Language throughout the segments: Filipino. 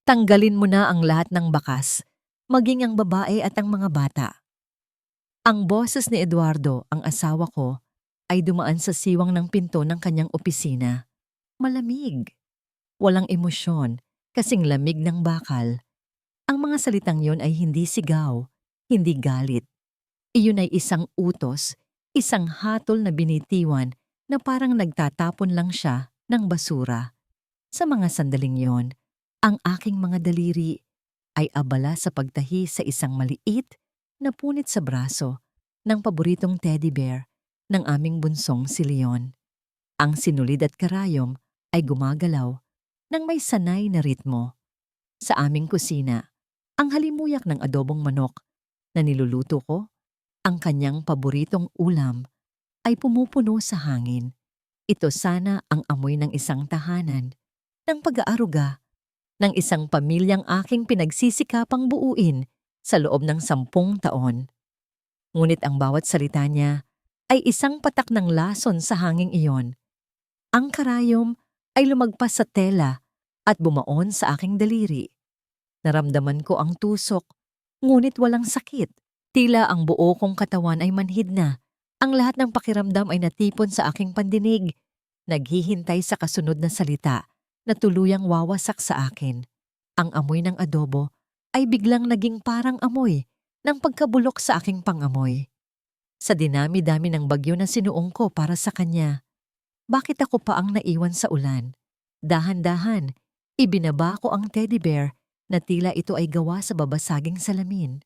Tanggalin mo na ang lahat ng bakas, maging ang babae at ang mga bata. Ang boses ni Eduardo, ang asawa ko, ay dumaan sa siwang ng pinto ng kanyang opisina. Malamig. Walang emosyon, kasing lamig ng bakal. Ang mga salitang yon ay hindi sigaw, hindi galit. Iyon ay isang utos, isang hatol na binitiwan na parang nagtatapon lang siya ng basura. Sa mga sandaling yon, ang aking mga daliri ay abala sa pagtahi sa isang maliit na punit sa braso ng paboritong teddy bear ng aming bunsong si Leon. Ang sinulid at karayom ay gumagalaw ng may sanay na ritmo. Sa aming kusina, ang halimuyak ng adobong manok na niluluto ko, ang kanyang paboritong ulam, ay pumupuno sa hangin. Ito sana ang amoy ng isang tahanan, ng pag-aaruga, ng isang pamilyang aking pinagsisikapang buuin sa loob ng 10 taon. Ngunit ang bawat salita niya ay isang patak ng lason sa hanging iyon. Ang karayom ay lumagpas sa tela at bumaon sa aking daliri. Naramdaman ko ang tusok, ngunit walang sakit. Tila ang buo kong katawan ay manhid na. Ang lahat ng pakiramdam ay natipon sa aking pandinig, naghihintay sa kasunod na salita na tuluyang wawasak sa akin. Ang amoy ng adobo ay biglang naging parang amoy ng pagkabulok sa aking pangamoy. Sa dinami-dami ng bagyo na sinuong ko para sa kanya, bakit ako pa ang naiwan sa ulan? Dahan-dahan, ibinaba ko ang teddy bear na tila ito ay gawa sa babasaging salamin.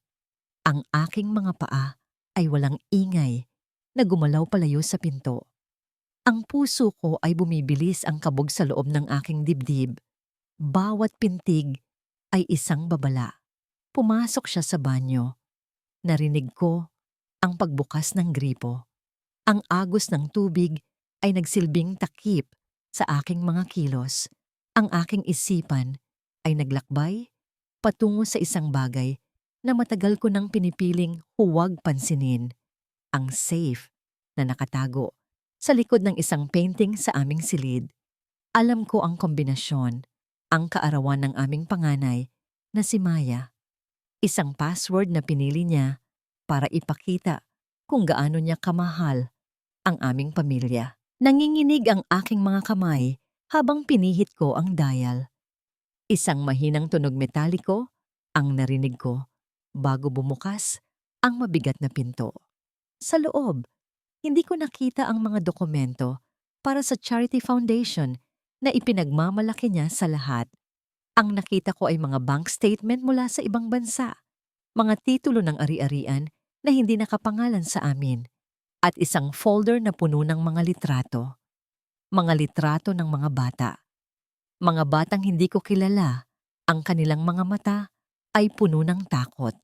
Ang aking mga paa ay walang ingay na gumalaw palayo sa pinto. Ang puso ko ay bumibilis ang kabog sa loob ng aking dibdib. Bawat pintig ay isang babala. Pumasok siya sa banyo. Narinig ko ang pagbukas ng gripo. Ang agos ng tubig ay nagsilbing takip sa aking mga kilos. Ang aking isipan ay naglakbay patungo sa isang bagay na matagal ko nang pinipiling huwag pansinin. Ang safe na nakatago sa likod ng isang painting sa aming silid. Alam ko ang kombinasyon, ang kaarawan ng aming panganay na si Maya. Isang password na pinili niya para ipakita kung gaano niya kamahal ang aming pamilya. Nanginginig ang aking mga kamay habang pinihit ko ang dial. Isang mahinang tunog metaliko ang narinig ko bago bumukas ang mabigat na pinto. Sa loob, hindi ko nakita ang mga dokumento para sa charity foundation na ipinagmamalaki niya sa lahat. Ang nakita ko ay mga bank statement mula sa ibang bansa, mga titulo ng ari-arian na hindi nakapangalan sa amin, at isang folder na puno ng mga litrato. Mga litrato ng mga bata. Mga batang hindi ko kilala, ang kanilang mga mata ay puno ng takot.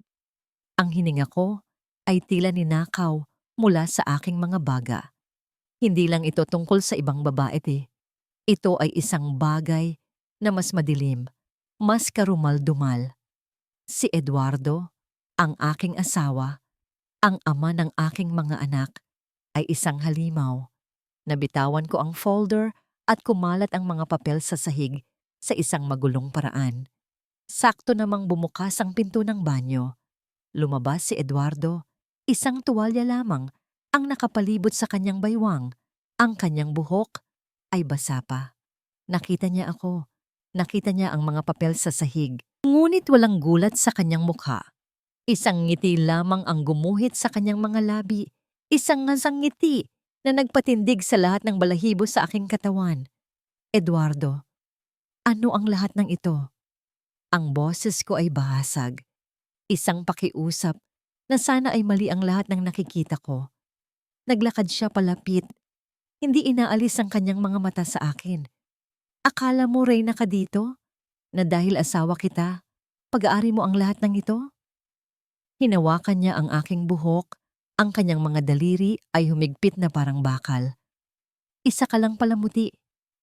Ang hininga ko ay tila ninakaw mula sa aking mga baga. Hindi lang ito tungkol sa ibang babae Ito ay isang bagay na mas madilim, mas karumal-dumal. Si Eduardo, ang aking asawa, ang ama ng aking mga anak, ay isang halimaw. Nabitawan ko ang folder at kumalat ang mga papel sa sahig sa isang magulong paraan. Sakto namang bumukas ang pinto ng banyo. Lumabas si Eduardo, isang tuwalya lamang ang nakapalibot sa kanyang baywang. Ang kanyang buhok ay basa pa. Nakita niya ako. Nakita niya ang mga papel sa sahig. Ngunit walang gulat sa kanyang mukha. Isang ngiti lamang ang gumuhit sa kanyang mga labi. Isang ngasang ngiti na nagpatindig sa lahat ng balahibo sa aking katawan. Eduardo, ano ang lahat ng ito? Ang boses ko ay bahasag. Isang pakiusap na sana ay mali ang lahat ng nakikita ko. Naglakad siya palapit. Hindi inaalis ang kanyang mga mata sa akin. Akala mo, Reyna, ka dito? Na dahil asawa kita, pag-aari mo ang lahat ng ito? Hinawakan niya ang aking buhok, ang kanyang mga daliri ay humigpit na parang bakal. Isa ka lang palamuti,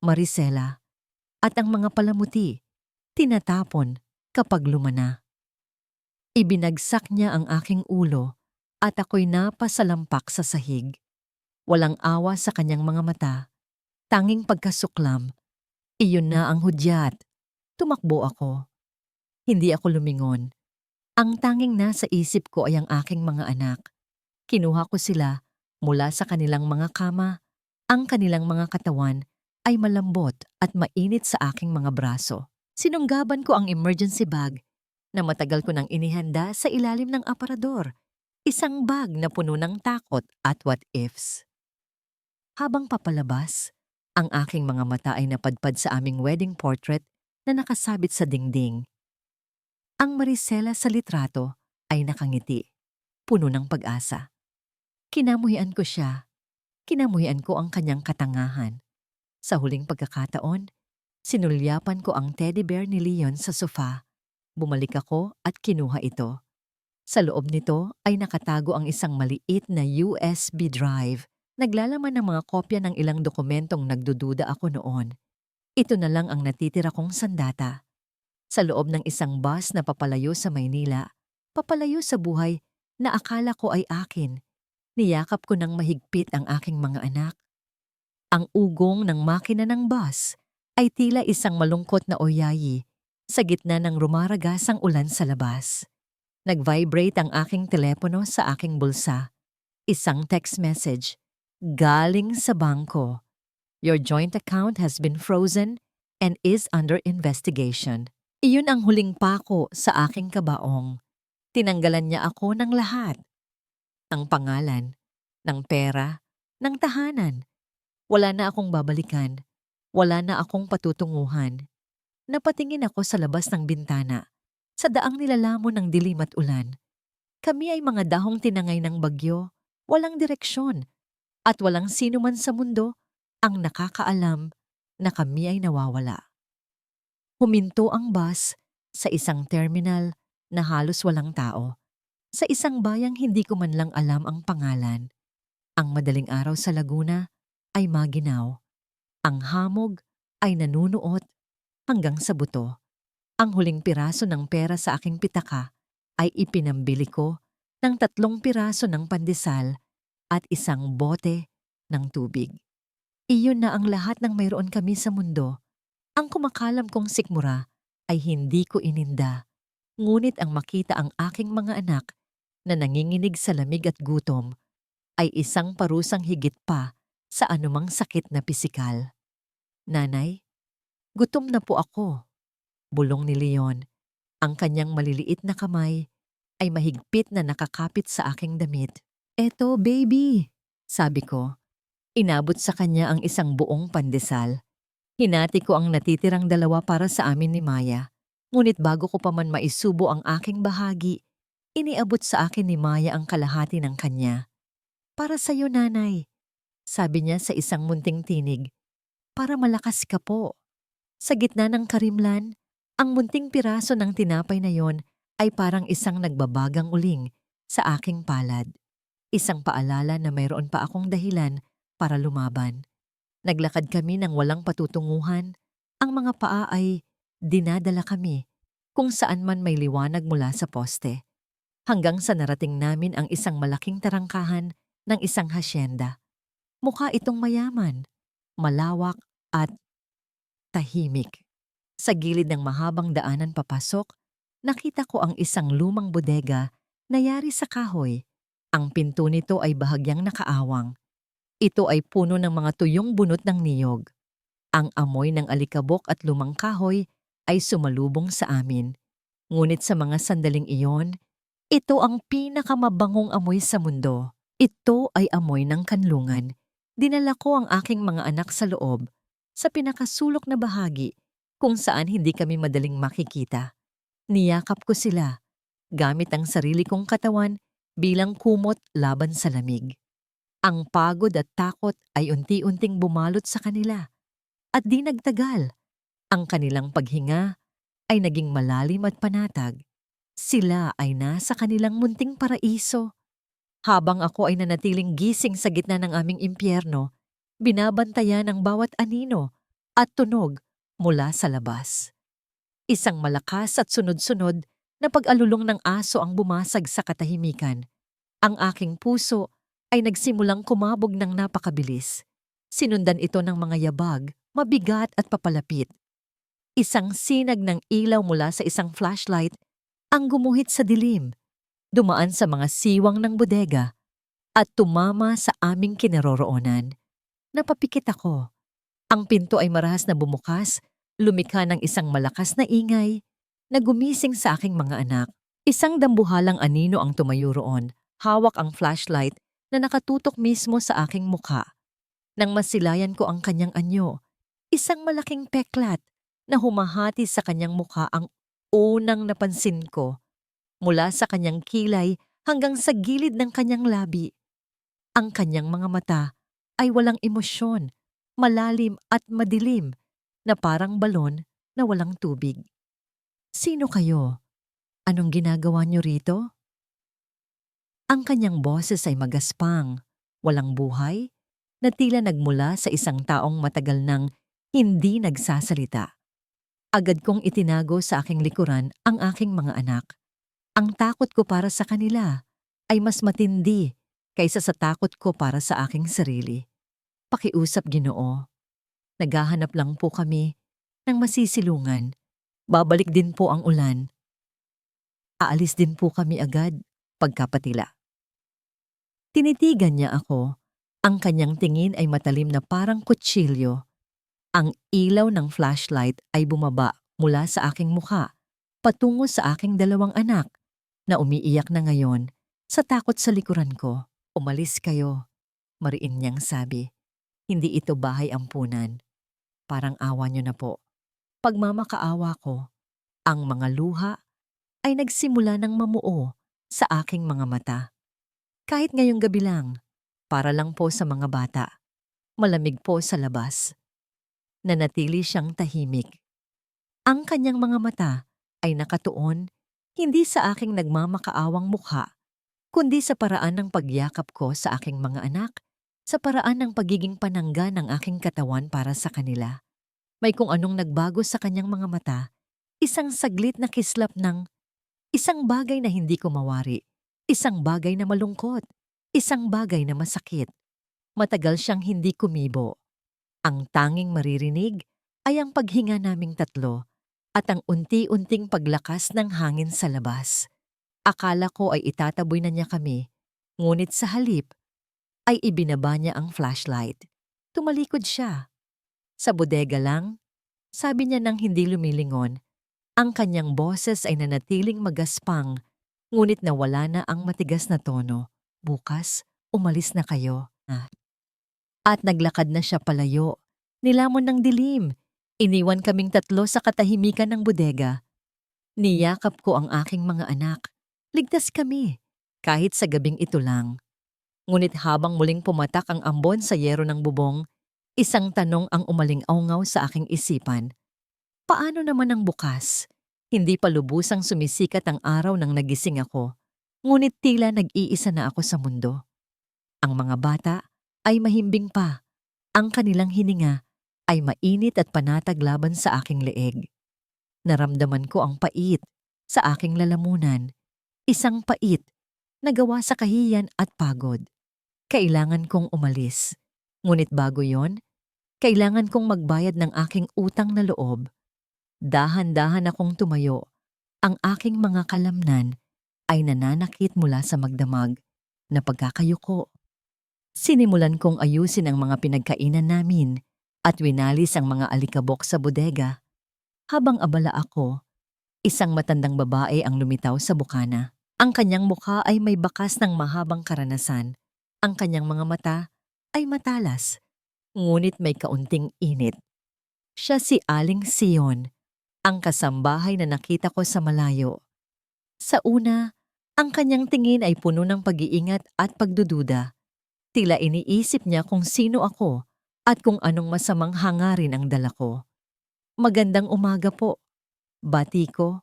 Maricela, at ang mga palamuti, tinatapon kapag lumana. Ibinagsak niya ang aking ulo at ako'y napasalampak sa sahig. Walang awa sa kanyang mga mata, tanging pagkasuklam. Iyon na ang hudyat. Tumakbo ako. Hindi ako lumingon. Ang tanging nasa isip ko ay ang aking mga anak. Kinuha ko sila mula sa kanilang mga kama. Ang kanilang mga katawan ay malambot at mainit sa aking mga braso. Sinunggaban ko ang emergency bag na matagal ko nang inihanda sa ilalim ng aparador. Isang bag na puno ng takot at what-ifs. Habang papalabas, ang aking mga mata ay napadpad sa aming wedding portrait na nakasabit sa dingding. Ang Maricela sa litrato ay nakangiti, puno ng pag-asa. Kinamuhian ko siya. Kinamuhian ko ang kanyang katangahan. Sa huling pagkakataon, sinulyapan ko ang teddy bear ni Leon sa sofa. Bumalik ako at kinuha ito. Sa loob nito ay nakatago ang isang maliit na USB drive. Naglalaman ng mga kopya ng ilang dokumentong nagdududa ako noon. Ito na lang ang natitira kong sandata. Sa loob ng isang bus na papalayo sa Maynila, papalayo sa buhay na akala ko ay akin. Niyakap ko ng mahigpit ang aking mga anak. Ang ugong ng makina ng bus ay tila isang malungkot na oyayi sa gitna ng rumaragasang ulan sa labas. Nag-vibrate ang aking telepono sa aking bulsa. Isang text message. Galing sa bangko. Your joint account has been frozen and is under investigation. Iyon ang huling pako sa aking kabaong. Tinanggalan niya ako ng lahat. Ng pangalan, ng pera, ng tahanan. Wala na akong babalikan. Wala na akong patutunguhan. Napatingin ako sa labas ng bintana. Sa daang nilalamon ng dilim at ulan. Kami ay mga dahong tinangay ng bagyo. Walang direksyon. At walang sino man sa mundo ang nakakaalam na kami ay nawawala. Huminto ang bus sa isang terminal na halos walang tao. Sa isang bayang hindi ko man lang alam ang pangalan. Ang madaling araw sa Laguna ay maginaw. Ang hamog ay nanunuot hanggang sa buto. Ang huling piraso ng pera sa aking pitaka ay ipinambili ko ng 3 piraso ng pandesal at isang bote ng tubig. Iyon na ang lahat ng mayroon kami sa mundo. Ang kumakalam kong sikmura ay hindi ko ininda. Ngunit ang makita ang aking mga anak na nanginginig sa lamig at gutom ay isang parusang higit pa sa anumang sakit na pisikal. Nanay, gutom na po ako. Bulong ni Leon. Ang kanyang maliliit na kamay ay mahigpit na nakakapit sa aking damit. Eto, baby, sabi ko. Inabot sa kanya ang isang buong pandesal. Hinati ko ang natitirang 2 para sa amin ni Maya. Ngunit bago ko pa man maisubo ang aking bahagi, iniabot sa akin ni Maya ang kalahati ng kanya. Para sa'yo, nanay, sabi niya sa isang munting tinig. Para malakas ka po. Sa gitna ng karimlan, ang munting piraso ng tinapay na yon ay parang isang nagbabagang uling sa aking palad. Isang paalala na mayroon pa akong dahilan para lumaban. Naglakad kami ng walang patutunguhan. Ang mga paa ay dinadala kami kung saan man may liwanag mula sa poste. Hanggang sa narating namin ang isang malaking tarangkahan ng isang hasyenda. Mukha itong mayaman, malawak at tahimik. Sa gilid ng mahabang daanan papasok, nakita ko ang isang lumang bodega na yari sa kahoy. Ang pinto nito ay bahagyang nakaawang. Ito ay puno ng mga tuyong bunot ng niyog. Ang amoy ng alikabok at lumang kahoy ay sumalubong sa amin. Ngunit sa mga sandaling iyon, ito ang pinakamabangong amoy sa mundo. Ito ay amoy ng kanlungan. Dinala ko ang aking mga anak sa loob, sa pinakasulok na bahagi kung saan hindi kami madaling makikita. Niyakap ko sila, gamit ang sarili kong katawan bilang kumot laban sa lamig. Ang pagod at takot ay unti-unting bumalot sa kanila. At di nagtagal, ang kanilang paghinga ay naging malalim at panatag. Sila ay nasa kanilang munting paraiso. Habang ako ay nanatiling gising sa gitna ng aming impyerno, binabantayan ang bawat anino at tunog mula sa labas. Isang malakas at sunod-sunod na pag-alulong ng aso ang bumasag sa katahimikan. Ang aking puso ay nagsimulang kumabog ng napakabilis. Sinundan ito ng mga yabag, mabigat at papalapit. Isang sinag ng ilaw mula sa isang flashlight ang gumuhit sa dilim, dumaan sa mga siwang ng bodega at tumama sa aming kinaroroonan. Napapikit ako. Ang pinto ay marahas na bumukas, lumikha ng isang malakas na ingay na gumising sa aking mga anak. Isang dambuhalang anino ang tumayo roon, hawak ang flashlight na nakatutok mismo sa aking mukha. Nang masilayan ko ang kanyang anyo, isang malaking peklat na humahati sa kanyang mukha ang unang napansin ko, mula sa kanyang kilay hanggang sa gilid ng kanyang labi. Ang kanyang mga mata ay walang emosyon, malalim at madilim na parang balon na walang tubig. Sino kayo? Anong ginagawa niyo rito? Ang kanyang boses ay magaspang, walang buhay, na tila nagmula sa isang taong matagal nang hindi nagsasalita. Agad kong itinago sa aking likuran ang aking mga anak. Ang takot ko para sa kanila ay mas matindi kaysa sa takot ko para sa aking sarili. Pakiusap, Ginoo. Naghahanap lang po kami ng masisilungan. Babalik din po ang ulan. Aalis din po kami agad pagkapatila. Tinitigan niya ako. Ang kanyang tingin ay matalim na parang kutsilyo. Ang ilaw ng flashlight ay bumaba mula sa aking mukha patungo sa aking 2 anak na umiiyak na ngayon sa takot sa likuran ko. Umalis kayo, mariin niyang sabi. Hindi ito bahay ampunan. Parang awa niyo na po. Pagmamakaawa ko, ang mga luha ay nagsimula ng mamuo sa aking mga mata. Kahit ngayong gabi lang, para lang po sa mga bata. Malamig po sa labas. Nanatili siyang tahimik. Ang kanyang mga mata ay nakatuon hindi sa aking nagmamakaawang mukha, kundi sa paraan ng pagyakap ko sa aking mga anak, sa paraan ng pagiging panangga ng aking katawan para sa kanila. May kung anong nagbago sa kanyang mga mata, isang saglit na kislap ng isang bagay na hindi ko mawari, isang bagay na malungkot, isang bagay na masakit. Matagal siyang hindi kumibo. Ang tanging maririnig ay ang paghinga naming 3 at ang unti-unting paglakas ng hangin sa labas. Akala ko ay itataboy na niya kami, ngunit sa halip ay ibinaba niya ang flashlight. Tumalikod siya. Sa bodega lang, sabi niya nang hindi lumilingon. Ang kanyang boses ay nanatiling magaspang, ngunit nawala na ang matigas na tono. Bukas, umalis na kayo. At naglakad na siya palayo. Nilamon ng dilim. Iniwan kaming 3 sa katahimikan ng bodega. Niyakap ko ang aking mga anak. Ligtas kami, kahit sa gabing ito lang. Ngunit habang muling pumatak ang ambon sa yero ng bubong, isang tanong ang umaling-aungaw sa aking isipan. Paano naman ang bukas? Hindi pa lubusang sumisikat ang araw nang nagising ako, ngunit tila nag-iisa na ako sa mundo. Ang mga bata ay mahimbing pa. Ang kanilang hininga ay mainit at panatag laban sa aking leeg. Naramdaman ko ang pait sa aking lalamunan. Isang pait na gawa sa kahiyan at pagod. Kailangan kong umalis. Ngunit bago yon, kailangan kong magbayad ng aking utang na loob. Dahan-dahan akong tumayo. Ang aking mga kalamnan ay nananakit mula sa magdamag na pagkakayuko. Sinimulan kong ayusin ang mga pinagkainan namin at winalis ang mga alikabok sa bodega. Habang abala ako, isang matandang babae ang lumitaw sa bukana. Ang kanyang mukha ay may bakas ng mahabang karanasan. Ang kanyang mga mata ay matalas, ngunit may kaunting init. Siya si Aling Sion, ang kasambahay na nakita ko sa malayo. Sa una, ang kanyang tingin ay puno ng pag-iingat at pagdududa. Tila iniisip niya kung sino ako at kung anong masamang hangarin ang dala ko. Magandang umaga po. Bati ko,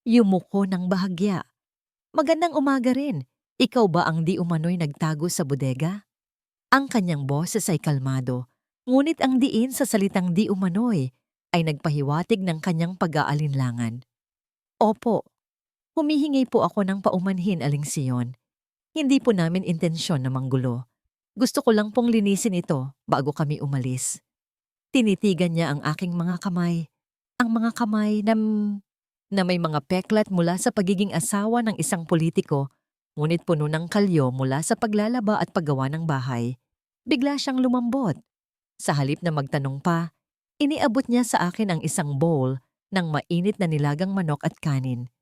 yumuko ng bahagya. Magandang umaga rin. Ikaw ba ang di umano'y nagtago sa bodega? Ang kanyang boses ay kalmado, ngunit ang diin sa salitang di umano'y ay nagpahiwatig ng kanyang pag-aalinlangan. Opo, humihingi po ako ng paumanhin, Aling Sion. Hindi po namin intensyon na manggulo. Gusto ko lang pong linisin ito bago kami umalis. Tinitigan niya ang aking mga kamay. Ang mga kamay na may mga peklat mula sa pagiging asawa ng isang politiko, ngunit puno ng kalyo mula sa paglalaba at paggawa ng bahay. Bigla siyang lumambot. Sa halip na magtanong pa, iniabot niya sa akin ang isang bowl ng mainit na nilagang manok at kanin.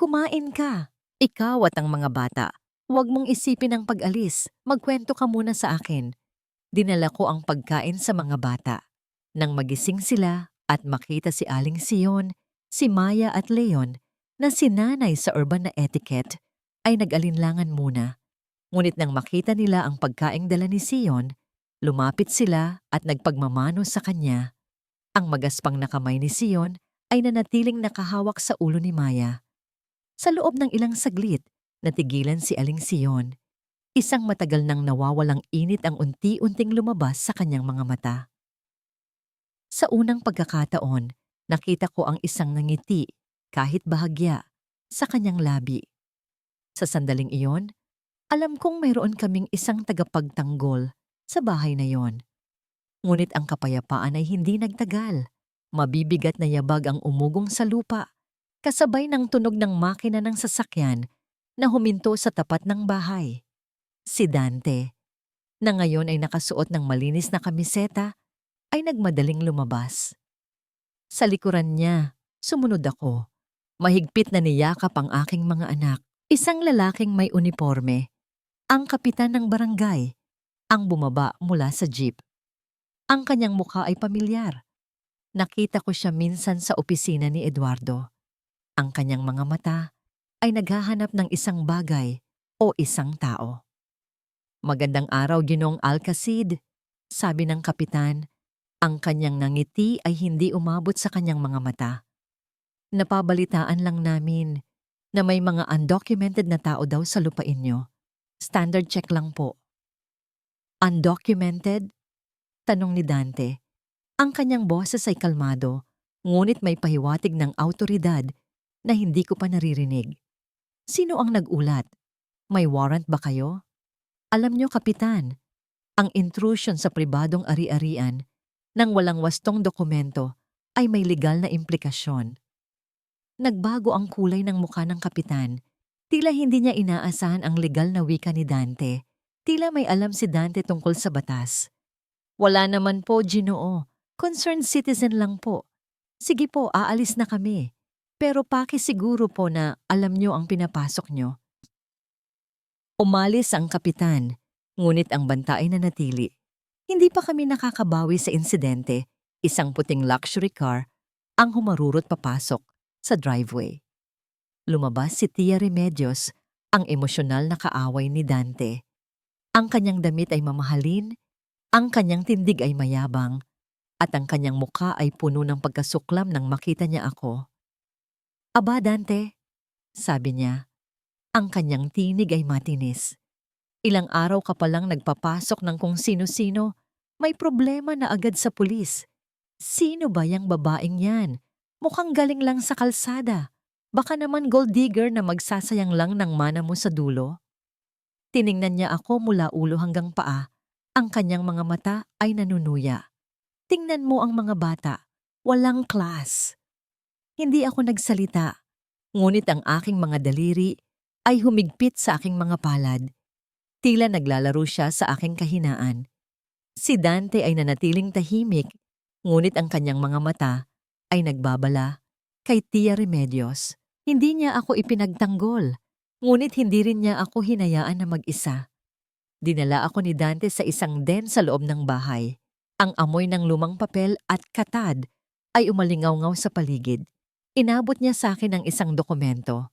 Kumain ka. Ikaw at ang mga bata. Huwag mong isipin ang pag-alis. Magkwento ka muna sa akin. Dinala ko ang pagkain sa mga bata. Nang magising sila at makita si Aling Sion, si Maya at Leon na sinanay sa urban na etiquette, ay nag-alinlangan muna. Ngunit nang makita nila ang pagkaing dala ni Sion, lumapit sila at nagpagmamano sa kanya. Ang magaspang na kamay ni Sion ay nanatiling nakahawak sa ulo ni Maya. Sa loob ng ilang saglit, natigilan si Aling Sion. Isang matagal nang nawawalang init ang unti-unting lumabas sa kanyang mga mata. Sa unang pagkakataon, nakita ko ang isang ngiti, kahit bahagya, sa kanyang labi. Sa sandaling iyon, alam kong mayroon kaming isang tagapagtanggol sa bahay na yon. Ngunit ang kapayapaan ay hindi nagtagal. Mabibigat na yabag ang umugong sa lupa, kasabay ng tunog ng makina ng sasakyan na huminto sa tapat ng bahay. Si Dante, na ngayon ay nakasuot ng malinis na kamiseta, ay nagmadaling lumabas. Sa likuran niya, sumunod ako. Mahigpit na niyakap ang aking mga anak. Isang lalaking may uniforme, ang kapitan ng barangay, ang bumaba mula sa jeep. Ang kanyang mukha ay pamilyar. Nakita ko siya minsan sa opisina ni Eduardo. Ang kanyang mga mata ay naghahanap ng isang bagay o isang tao. Magandang araw, Ginoong Alcacid, sabi ng kapitan. Ang kanyang ngiti ay hindi umabot sa kanyang mga mata. Napabalitaan lang namin na may mga undocumented na tao daw sa lupain nyo. Standard check lang po. Undocumented? Tanong ni Dante. Ang kanyang boses ay kalmado, ngunit may pahiwatig ng awtoridad na hindi ko pa naririnig. Sino ang nag-ulat? May warrant ba kayo? Alam nyo, Kapitan, ang intrusion sa pribadong ari-arian ng walang wastong dokumento ay may legal na implikasyon. Nagbago ang kulay ng mukha ng kapitan. Tila hindi niya inaasahan ang legal na wika ni Dante. Tila may alam si Dante tungkol sa batas. Wala naman po, Ginoo. Concerned citizen lang po. Sige po, aalis na kami. Pero pakisiguro po na alam nyo ang pinapasok nyo. Umalis ang kapitan, ngunit ang banta ay nanatili. Hindi pa kami nakakabawi sa insidente. Isang puting luxury car ang humarurot papasok sa driveway. Lumabas si Tia Remedios, ang emosyonal na kaaway ni Dante. Ang kanyang damit ay mamahalin, ang kanyang tindig ay mayabang, at ang kanyang mukha ay puno ng pagkasuklam nang makita niya ako. Aba, Dante, sabi niya. Ang kanyang tinig ay matinis. Ilang araw ka palang nagpapasok ng kung sino-sino, may problema na agad sa pulis. Sino ba yang babaeng yan? Mukhang galing lang sa kalsada. Baka naman gold digger na magsasayang lang ng mana mo sa dulo. Tiningnan niya ako mula ulo hanggang paa. Ang kanyang mga mata ay nanunuya. Tingnan mo ang mga bata. Walang class. Hindi ako nagsalita. Ngunit ang aking mga daliri ay humigpit sa aking mga palad. Tila naglalaro siya sa aking kahinaan. Si Dante ay nanatiling tahimik, ngunit ang kanyang mga mata ay nagbabala kay Tia Remedios. Hindi niya ako ipinagtanggol, ngunit hindi rin niya ako hinayaan na mag-isa. Dinala ako ni Dante sa isang den sa loob ng bahay. Ang amoy ng lumang papel at katad ay umalingaw-ngaw sa paligid. Inabot niya sa akin ang isang dokumento.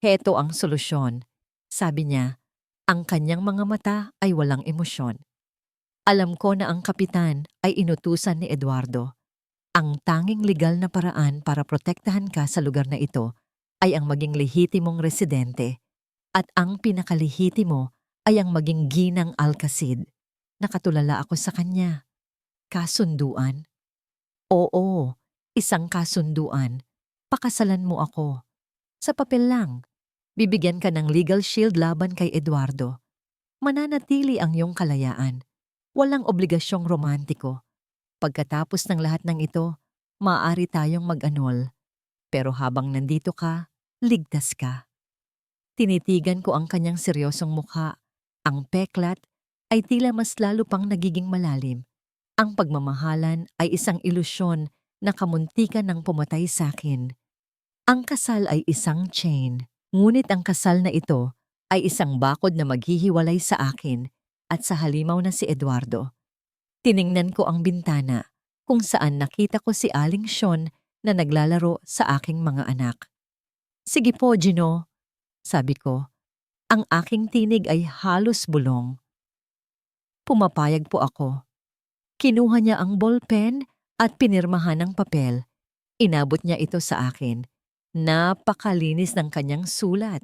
Heto ang solusyon, sabi niya. Ang kanyang mga mata ay walang emosyon. Alam ko na ang kapitan ay inutusan ni Eduardo. Ang tanging legal na paraan para protektahan ka sa lugar na ito ay ang maging lehitimong residente at ang pinakalehitimo ay ang maging ginang Alcacid. Nakatulala ako sa kanya. Kasunduan? Oo, isang kasunduan. Pakasalan mo ako. Sa papel lang. Bibigyan ka ng legal shield laban kay Eduardo. Mananatili ang iyong kalayaan. Walang obligasyong romantiko. Pagkatapos ng lahat ng ito, maaari tayong mag-anol, pero habang nandito ka, ligtas ka. Tinitigan ko ang kanyang seryosong mukha. Ang peklat ay tila mas lalo pang nagiging malalim. Ang pagmamahalan ay isang ilusyon na kamuntikan ng pumatay sa akin. Ang kasal ay isang chain, ngunit ang kasal na ito ay isang bakod na maghihiwalay sa akin at sa halimaw na si Eduardo. Tiningnan ko ang bintana kung saan nakita ko si Aling Sean na naglalaro sa aking mga anak. "Sige po, Gino," sabi ko. Ang aking tinig ay halos bulong. Pumapayag po ako. Kinuha niya ang ballpen at pinirmahan ng papel. Inabot niya ito sa akin. Napakalinis ng kanyang sulat.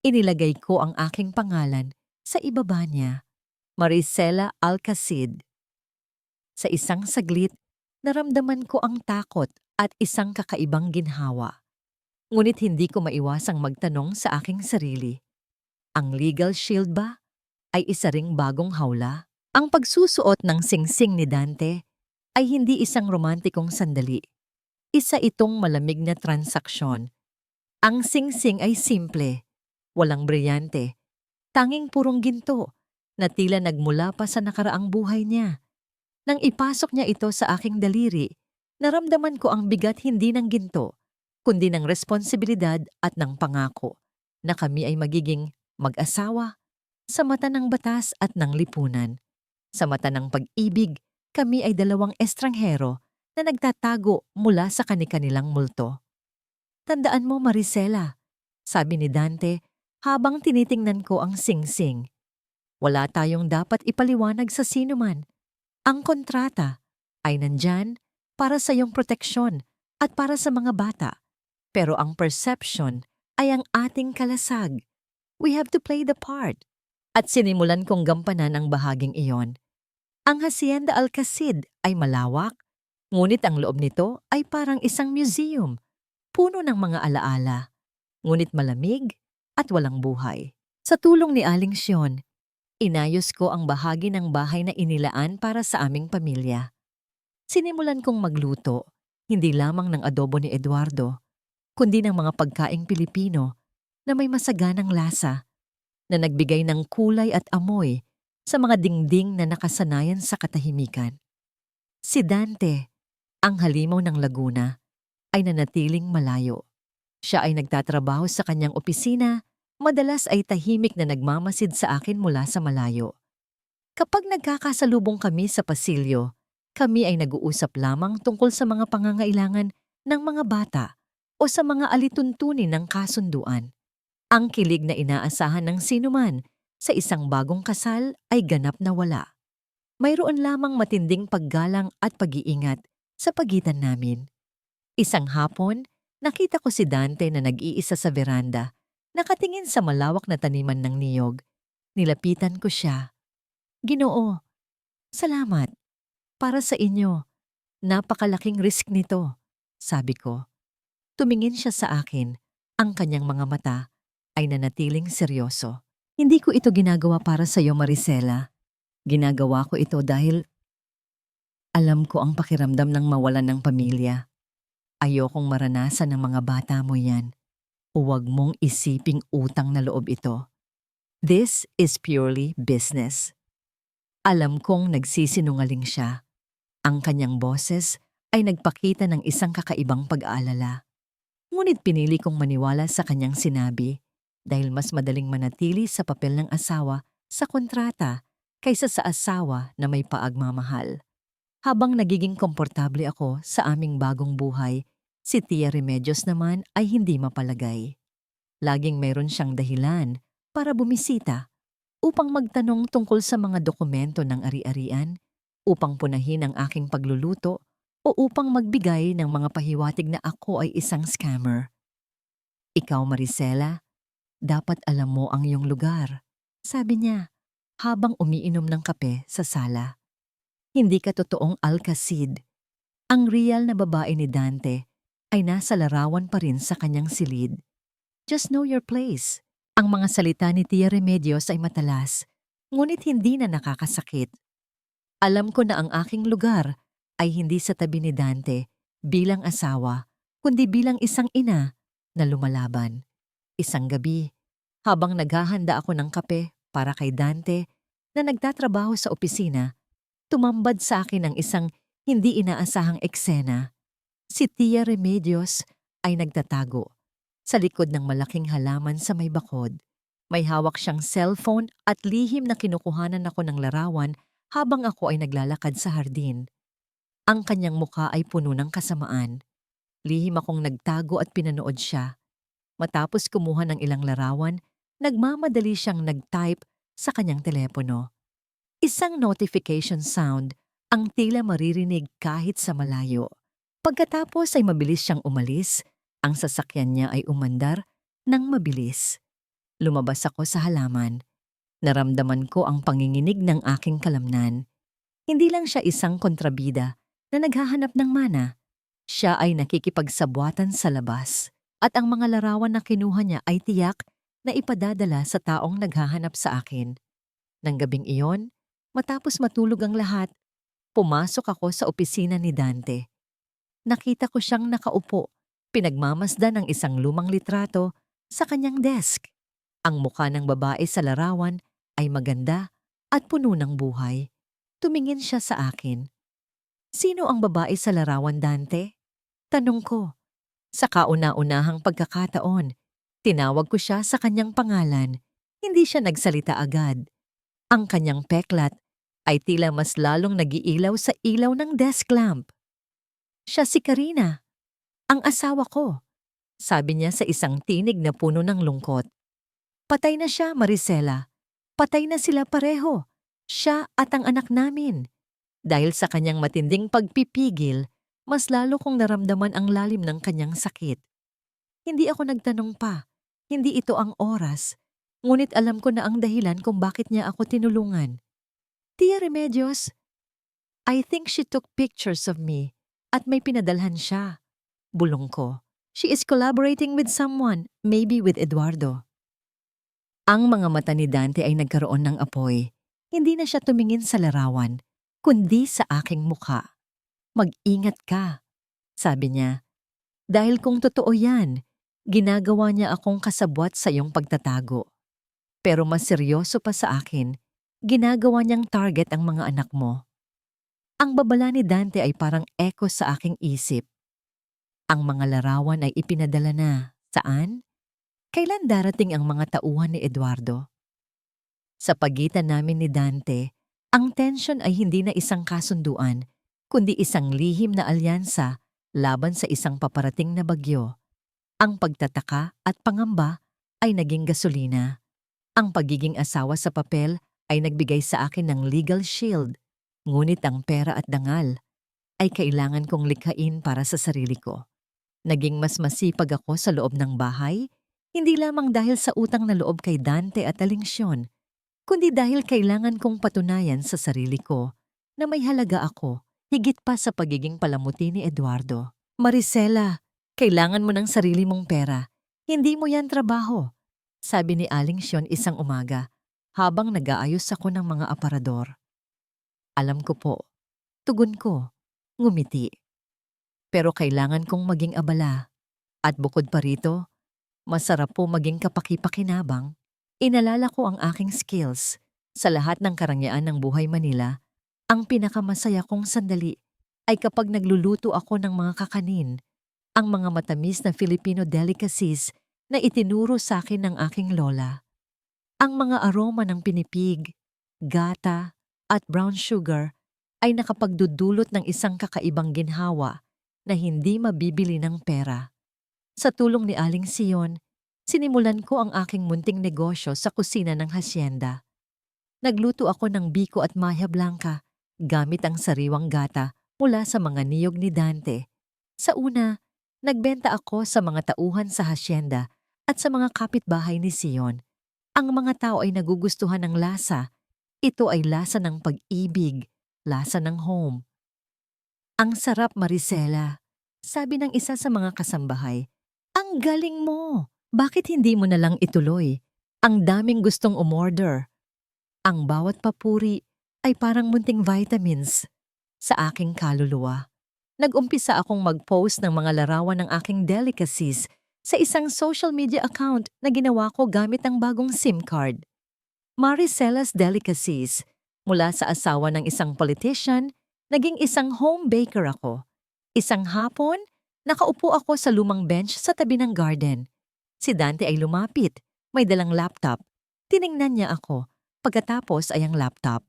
Inilagay ko ang aking pangalan sa ibaba niya, Maricela Alcacid. Sa isang saglit, naramdaman ko ang takot at isang kakaibang ginhawa. Ngunit hindi ko maiwasang magtanong sa aking sarili. Ang legal shield ba ay isa ring bagong hawla? Ang pagsusuot ng singsing ni Dante ay hindi isang romantikong sandali. Isa itong malamig na transaksyon. Ang singsing ay simple, walang brilyante, tanging purong ginto na tila nagmula pa sa nakaraang buhay niya. Nang ipasok niya ito sa aking daliri, naramdaman ko ang bigat hindi ng ginto, kundi ng responsibilidad at ng pangako na kami ay magiging mag-asawa sa mata ng batas at ng lipunan. Sa mata ng pag-ibig, kami ay dalawang estranghero na nagtatago mula sa kani-kanilang multo. "Tandaan mo, Maricela," sabi ni Dante habang tinitingnan ko ang singsing. "Wala tayong dapat ipaliwanag sa sinuman. Ang kontrata ay nandyan para sa iyong proteksyon at para sa mga bata. Pero ang perception ay ang ating kalasag. We have to play the part." At sinimulan kong gampanan ang bahaging iyon. Ang Hacienda Alcacid ay malawak, ngunit ang loob nito ay parang isang museum, puno ng mga alaala, ngunit malamig at walang buhay. Sa tulong ni Aling Sean, inayos ko ang bahagi ng bahay na inilaan para sa aming pamilya. Sinimulan kong magluto, hindi lamang ng adobo ni Eduardo, kundi ng mga pagkaing Pilipino na may masaganang lasa, na nagbigay ng kulay at amoy sa mga dingding na nakasanayan sa katahimikan. Si Dante, ang halimaw ng Laguna, ay nanatiling malayo. Siya ay nagtatrabaho sa kanyang opisina, madalas ay tahimik na nagmamasid sa akin mula sa malayo. Kapag nagkakasalubong kami sa pasilyo, kami ay nag-uusap lamang tungkol sa mga pangangailangan ng mga bata o sa mga alituntunin ng kasunduan. Ang kilig na inaasahan ng sinuman sa isang bagong kasal ay ganap na wala. Mayroon lamang matinding paggalang at pag-iingat sa pagitan namin. Isang hapon, nakita ko si Dante na nag-iisa sa veranda, nakatingin sa malawak na taniman ng niyog. Nilapitan ko siya. "Ginoo, salamat. Para sa inyo, napakalaking risk nito," sabi ko. Tumingin siya sa akin. Ang kanyang mga mata ay nanatiling seryoso. "Hindi ko ito ginagawa para sa iyo, Maricela. Ginagawa ko ito dahil alam ko ang pakiramdam ng mawalan ng pamilya. Ayokong maranasan ng mga bata mo yan. Huwag mong isiping utang na loob ito. This is purely business." Alam kong nagsisinungaling siya. Ang kanyang boses ay nagpakita ng isang kakaibang pag-aalala. Ngunit pinili kong maniwala sa kanyang sinabi dahil mas madaling manatili sa papel ng asawa sa kontrata kaysa sa asawa na may paagmamahal. Habang nagiging komportable ako sa aming bagong buhay, si Tia Remedios naman ay hindi mapalagay. Laging mayroon siyang dahilan para bumisita upang magtanong tungkol sa mga dokumento ng ari-arian, upang punahin ang aking pagluluto o upang magbigay ng mga pahiwatig na ako ay isang scammer. "Ikaw, Maricela, dapat alam mo ang iyong lugar," sabi niya habang umiinom ng kape sa sala. "Hindi ka totoong Alcacid. Ang real na babae ni Dante ay nasa larawan pa rin sa kanyang silid. Just know your place." Ang mga salita ni Tia Remedios ay matalas, ngunit hindi na nakakasakit. Alam ko na ang aking lugar ay hindi sa tabi ni Dante, bilang asawa, kundi bilang isang ina na lumalaban. Isang gabi, habang naghahanda ako ng kape para kay Dante na nagtatrabaho sa opisina, tumambad sa akin ang isang hindi inaasahang eksena. Si Tia Remedios ay nagtatago sa likod ng malaking halaman sa may bakod. May hawak siyang cellphone at lihim na kinukuhanan ako ng larawan habang ako ay naglalakad sa hardin. Ang kanyang mukha ay puno ng kasamaan. Lihim akong nagtago at pinanood siya. Matapos kumuha ng ilang larawan, nagmamadali siyang nag-type sa kanyang telepono. Isang notification sound ang tila maririnig kahit sa malayo. Pagkatapos ay mabilis siyang umalis, ang sasakyan niya ay umandar ng mabilis. Lumabas ako sa halaman. Naramdaman ko ang panginginig ng aking kalamnan. Hindi lang siya isang kontrabida na naghahanap ng mana. Siya ay nakikipagsabwatan sa labas at ang mga larawan na kinuha niya ay tiyak na ipadadala sa taong naghahanap sa akin. Nang gabing iyon, matapos matulog ang lahat, pumasok ako sa opisina ni Dante. Nakita ko siyang nakaupo, pinagmamasdan ng isang lumang litrato sa kanyang desk. Ang mukha ng babae sa larawan ay maganda at puno ng buhay. Tumingin siya sa akin. "Sino ang babae sa larawan, Dante?" Tanong ko. Sa kauna-unahang pagkakataon, tinawag ko siya sa kanyang pangalan. Hindi siya nagsalita agad. Ang kanyang peklat ay tila mas lalong nagiilaw sa ilaw ng desk lamp. "Siya si Karina, ang asawa ko," sabi niya sa isang tinig na puno ng lungkot. "Patay na siya, Maricela. Patay na sila pareho. Siya at ang anak namin." Dahil sa kanyang matinding pagpipigil, mas lalo kong naramdaman ang lalim ng kanyang sakit. Hindi ako nagtanong pa. Hindi ito ang oras. Ngunit alam ko na ang dahilan kung bakit niya ako tinulungan. "Tia Remedios, I think she took pictures of me at may pinadalhan siya." Bulong ko. "She is collaborating with someone, maybe with Eduardo." Ang mga mata ni Dante ay nagkaroon ng apoy. Hindi na siya tumingin sa larawan, kundi sa aking mukha. "Mag-ingat ka," sabi niya. "Dahil kung totoo yan, ginagawa niya akong kasabwat sa iyong pagtatago. Pero mas seryoso pa sa akin, ginagawa niyang target ang mga anak mo." Ang babala ni Dante ay parang echo sa aking isip. Ang mga larawan ay ipinadala na. Saan? Kailan darating ang mga tauhan ni Eduardo? Sa pagitan namin ni Dante, ang tensyon ay hindi na isang kasunduan, kundi isang lihim na alyansa laban sa isang paparating na bagyo. Ang pagtataka at pangamba ay naging gasolina. Ang pagiging asawa sa papel ay nagbigay sa akin ng legal shield, ngunit ang pera at dangal ay kailangan kong likhain para sa sarili ko. Naging mas masipag ako sa loob ng bahay, hindi lamang dahil sa utang na loob kay Dante at Alensión, kundi dahil kailangan kong patunayan sa sarili ko na may halaga ako, higit pa sa pagiging palamuti ni Eduardo. "Maricela, kailangan mo ng sarili mong pera. Hindi mo yan trabaho," sabi ni Alensión isang umaga, habang nag-aayos ako ng mga aparador. "Alam ko po," tugon ko, ngumiti. "Pero kailangan kong maging abala. At bukod pa rito, masarap po maging kapaki-pakinabang." Inalala ko ang aking skills. Sa lahat ng karangyaan ng buhay Manila, ang pinakamasaya kong sandali ay kapag nagluluto ako ng mga kakanin, ang mga matamis na Filipino delicacies na itinuro sa akin ng aking lola. Ang mga aroma ng pinipig, gata, at brown sugar ay nakapagdudulot ng isang kakaibang ginhawa na hindi mabibili ng pera. Sa tulong ni Aling Sion, sinimulan ko ang aking munting negosyo sa kusina ng hasyenda. Nagluto ako ng biko at maya blanca gamit ang sariwang gata mula sa mga niyog ni Dante. Sa una, nagbenta ako sa mga tauhan sa hasyenda at sa mga kapitbahay ni Sion. Ang mga tao ay nagugustuhan ng lasa. Ito ay lasa ng pag-ibig, lasa ng home. "Ang sarap, Maricela," sabi ng isa sa mga kasambahay. "Ang galing mo! Bakit hindi mo na lang ituloy? Ang daming gustong umorder." Ang bawat papuri ay parang munting vitamins sa aking kaluluwa. Nag-umpisa akong mag-post ng mga larawan ng aking delicacies sa isang social media account na ginawa ko gamit ang bagong SIM card. Maricelas Delicacies. Mula sa asawa ng isang politician, naging isang home baker ako. Isang hapon, nakaupo ako sa lumang bench sa tabi ng garden. Si Dante ay lumapit, may dalang laptop. Tiningnan niya ako, pagkatapos ay ang laptop.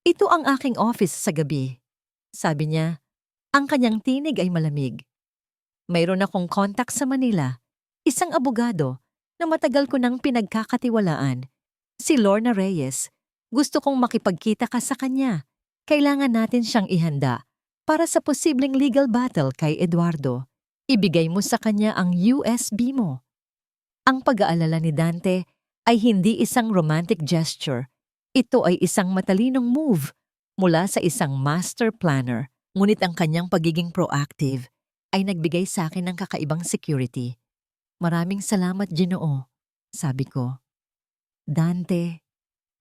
Ito ang aking office sa gabi. Sabi niya, ang kanyang tinig ay malamig. Mayroon akong contact sa Manila, isang abogado na matagal ko nang pinagkakatiwalaan. Si Lorna Reyes. Gusto kong makipagkita ka sa kanya. Kailangan natin siyang ihanda para sa posibleng legal battle kay Eduardo. Ibigay mo sa kanya ang USB mo. Ang pag-aalala ni Dante ay hindi isang romantic gesture. Ito ay isang matalinong move mula sa isang master planner. Ngunit ang kanyang pagiging proactive ay nagbigay sa akin ng kakaibang security. Maraming salamat, Ginoo, sabi ko. Dante,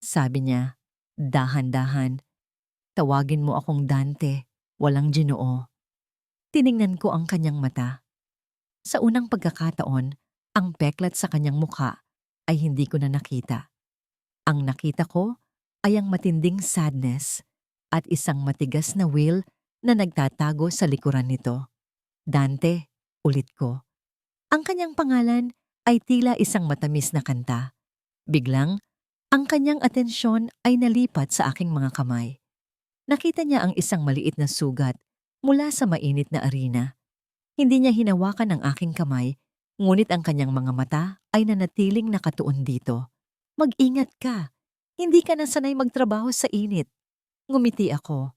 sabi niya, dahan-dahan. Tawagin mo akong Dante, walang Ginoo. Tiningnan ko ang kanyang mata. Sa unang pagkakataon, ang peklat sa kanyang mukha ay hindi ko na nakita. Ang nakita ko ay ang matinding sadness at isang matigas na will na nagtatago sa likuran nito. Dante, ulit ko. Ang kanyang pangalan ay tila isang matamis na kanta. Biglang, ang kanyang atensyon ay nalipat sa aking mga kamay. Nakita niya ang isang maliit na sugat mula sa mainit na arena. Hindi niya hinawakan ang aking kamay, ngunit ang kanyang mga mata ay nanatiling nakatuon dito. Mag-ingat ka. Hindi ka na sanay magtrabaho sa init. Ngumiti ako.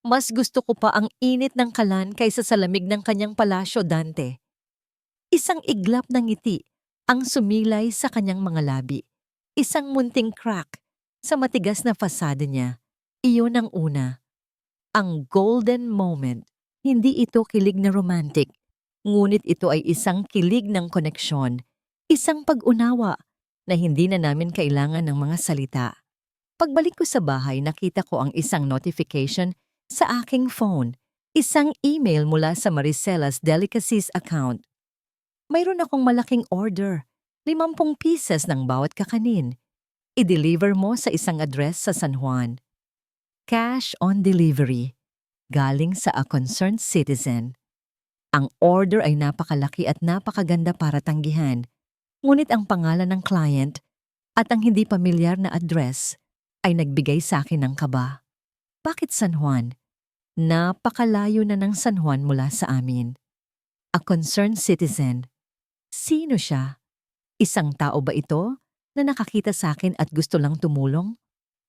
Mas gusto ko pa ang init ng kalan kaysa sa lamig ng kanyang palasyo, Dante. Isang iglap ng ngiti ang sumilay sa kanyang mga labi. Isang munting crack sa matigas na fasada niya. Iyon ang una. Ang golden moment. Hindi ito kilig na romantic, ngunit ito ay isang kilig ng koneksyon, isang pag-unawa na hindi na namin kailangan ng mga salita. Pagbalik ko sa bahay, nakita ko ang isang notification sa aking phone, isang email mula sa Maricelas Delicacies account. Mayroon akong malaking order, 50 pieces ng bawat kakanin. I-deliver mo sa isang address sa San Juan. Cash on delivery, galing sa a concerned citizen. Ang order ay napakalaki at napakaganda para tanggihan, ngunit ang pangalan ng client at ang hindi pamilyar na address ay nagbigay sa akin ng kaba. Bakit San Juan? Napakalayo na ng San Juan mula sa amin. A concerned citizen. Sino siya? Isang tao ba ito na nakakita sa akin at gusto lang tumulong?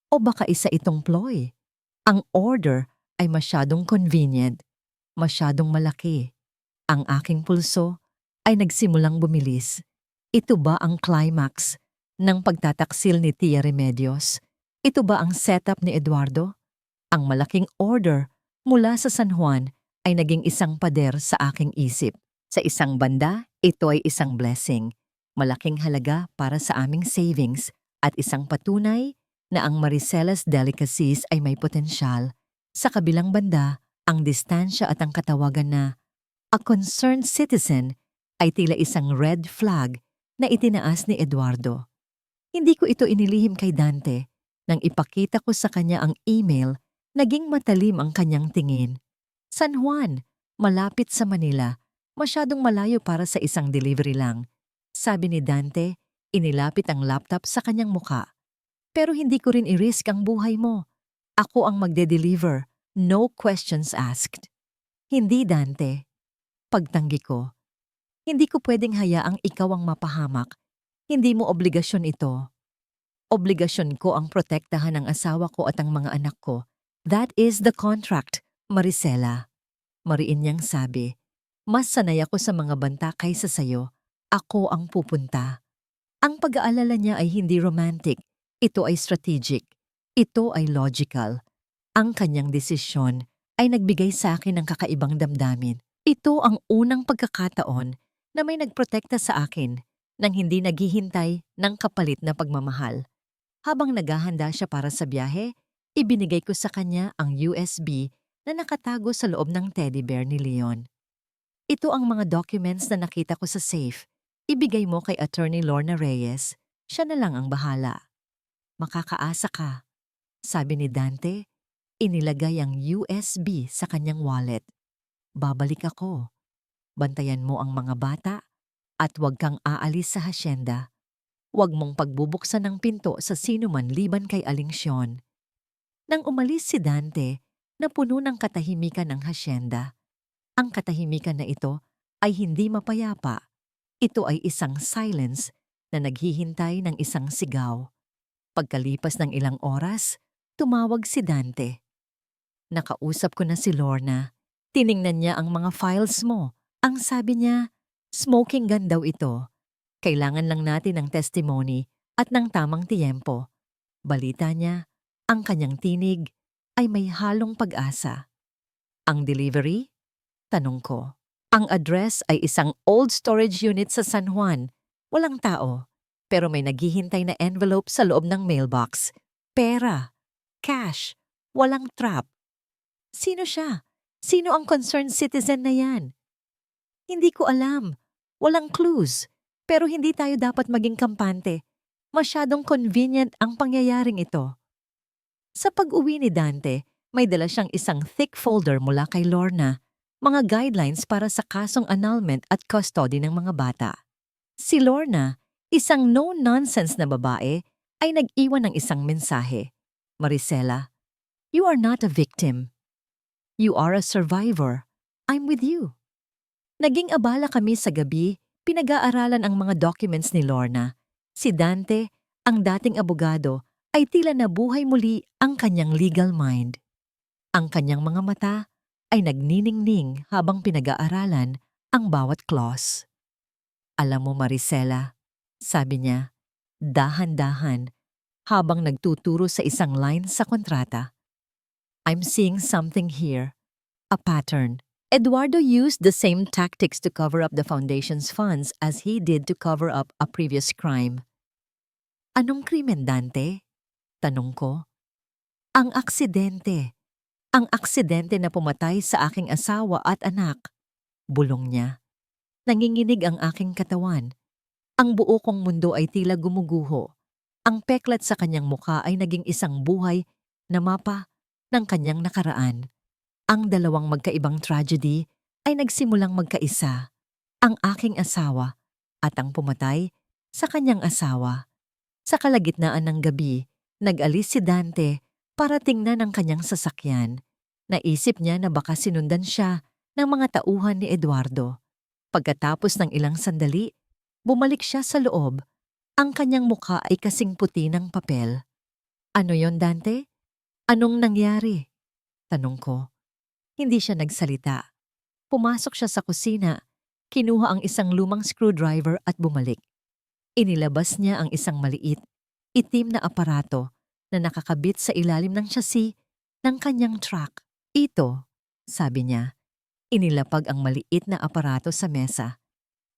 O baka isa itong ploy? Ang order ay masyadong convenient, masyadong malaki. Ang aking pulso ay nagsimulang bumilis. Ito ba ang climax ng pagtataksil ni Tia Remedios? Ito ba ang setup ni Eduardo? Ang malaking order mula sa San Juan ay naging isang pader sa aking isip. Sa isang banda, ito ay isang blessing, malaking halaga para sa aming savings at isang patunay na ang Maricelas Delicacies ay may potensyal. Sa kabilang banda, ang distansya at ang katawagan na a concerned citizen ay tila isang red flag na itinaas ni Eduardo. Hindi ko ito inilihim kay Dante. Nang ipakita ko sa kanya ang email, naging matalim ang kanyang tingin. San Juan, malapit sa Manila, masyadong malayo para sa isang delivery lang. Sabi ni Dante, inilapit ang laptop sa kanyang muka. Pero hindi ko rin i-risk ang buhay mo. Ako ang magde-deliver, no questions asked. Hindi, Dante. Pagtanggi ko. Hindi ko pwedeng hayaang ikaw ang mapahamak. Hindi mo obligasyon ito. Obligasyon ko ang protektahan ang asawa ko at ang mga anak ko. That is the contract, Maricela. Mariin niyang sabi, mas sanay ako sa mga banta kaysa sayo. Ako ang pupunta. Ang pag-aalala niya ay hindi romantic. Ito ay strategic. Ito ay logical. Ang kanyang desisyon ay nagbigay sa akin ng kakaibang damdamin. Ito ang unang pagkakataon na may nagprotekta sa akin nang hindi naghihintay ng kapalit na pagmamahal. Habang naghahanda siya para sa biyahe, ibinigay ko sa kanya ang USB na nakatago sa loob ng teddy bear ni Leon. Ito ang mga documents na nakita ko sa safe. Ibigay mo kay Attorney Lorna Reyes. Siya na lang ang bahala. Makakaasa ka, sabi ni Dante. Inilagay ang USB sa kanyang wallet. Babalik ako. Bantayan mo ang mga bata at huwag kang aalis sa hasyenda. Huwag mong pagbubuksan ng pinto sa sino man liban kay Aling Sion. Nang umalis si Dante, napuno ng katahimikan ang hasyenda. Ang katahimikan na ito ay hindi mapayapa. Ito ay isang silence na naghihintay ng isang sigaw. Pagkalipas ng ilang oras, tumawag si Dante. Nakausap ko na si Lorna. Tiningnan niya ang mga files mo. Ang sabi niya, smoking gun daw ito. Kailangan lang natin ng testimony at ng tamang tiyempo. Balita niya, ang kanyang tinig ay may halong pag-asa. Ang delivery? Tanong ko. Ang address ay isang old storage unit sa San Juan. Walang tao, pero may naghihintay na envelope sa loob ng mailbox. Pera, cash, walang trap. Sino siya? Sino ang concerned citizen na yan? Hindi ko alam. Walang clues. Pero hindi tayo dapat maging kampante. Masyadong convenient ang pangyayaring ito. Sa pag-uwi ni Dante, may dala siyang isang thick folder mula kay Lorna, mga guidelines para sa kasong annulment at custody ng mga bata. Si Lorna, isang no-nonsense na babae, ay nag-iwan ng isang mensahe. Maricela, you are not a victim. You are a survivor. I'm with you. Naging abala kami sa gabi, pinag-aaralan ang mga documents ni Lorna. Si Dante, ang dating abogado, ay tila nabuhay muli ang kanyang legal mind. Ang kanyang mga mata ay nagniningning habang pinag-aaralan ang bawat clause. Alam mo Maricela, sabi niya, dahan-dahan, habang nagtuturo sa isang line sa kontrata. I'm seeing something here, a pattern. Eduardo used the same tactics to cover up the foundation's funds as he did to cover up a previous crime. Anong krimen, Dante? Tanong ko. Ang aksidente. Ang aksidente na pumatay sa aking asawa at anak. Bulong niya. Nanginginig ang aking katawan. Ang buo kong mundo ay tila gumuguho. Ang peklat sa kanyang mukha ay naging isang buhay na mapa ng kanyang nakaraan. Ang dalawang magkaibang tragedy ay nagsimulang magkaisa, ang aking asawa at ang pumatay sa kanyang asawa. Sa kalagitnaan ng gabi, nag-alis si Dante para tingnan ang kanyang sasakyan. Naisip niya na baka sinundan siya ng mga tauhan ni Eduardo. Pagkatapos ng ilang sandali, bumalik siya sa loob. Ang kanyang mukha ay kasing puti ng papel. Ano yon, Dante? Anong nangyari? Tanong ko. Hindi siya nagsalita. Pumasok siya sa kusina, kinuha ang isang lumang screwdriver at bumalik. Inilabas niya ang isang maliit, itim na aparato na nakakabit sa ilalim ng chassis ng kanyang truck. Ito, sabi niya, inilapag ang maliit na aparato sa mesa.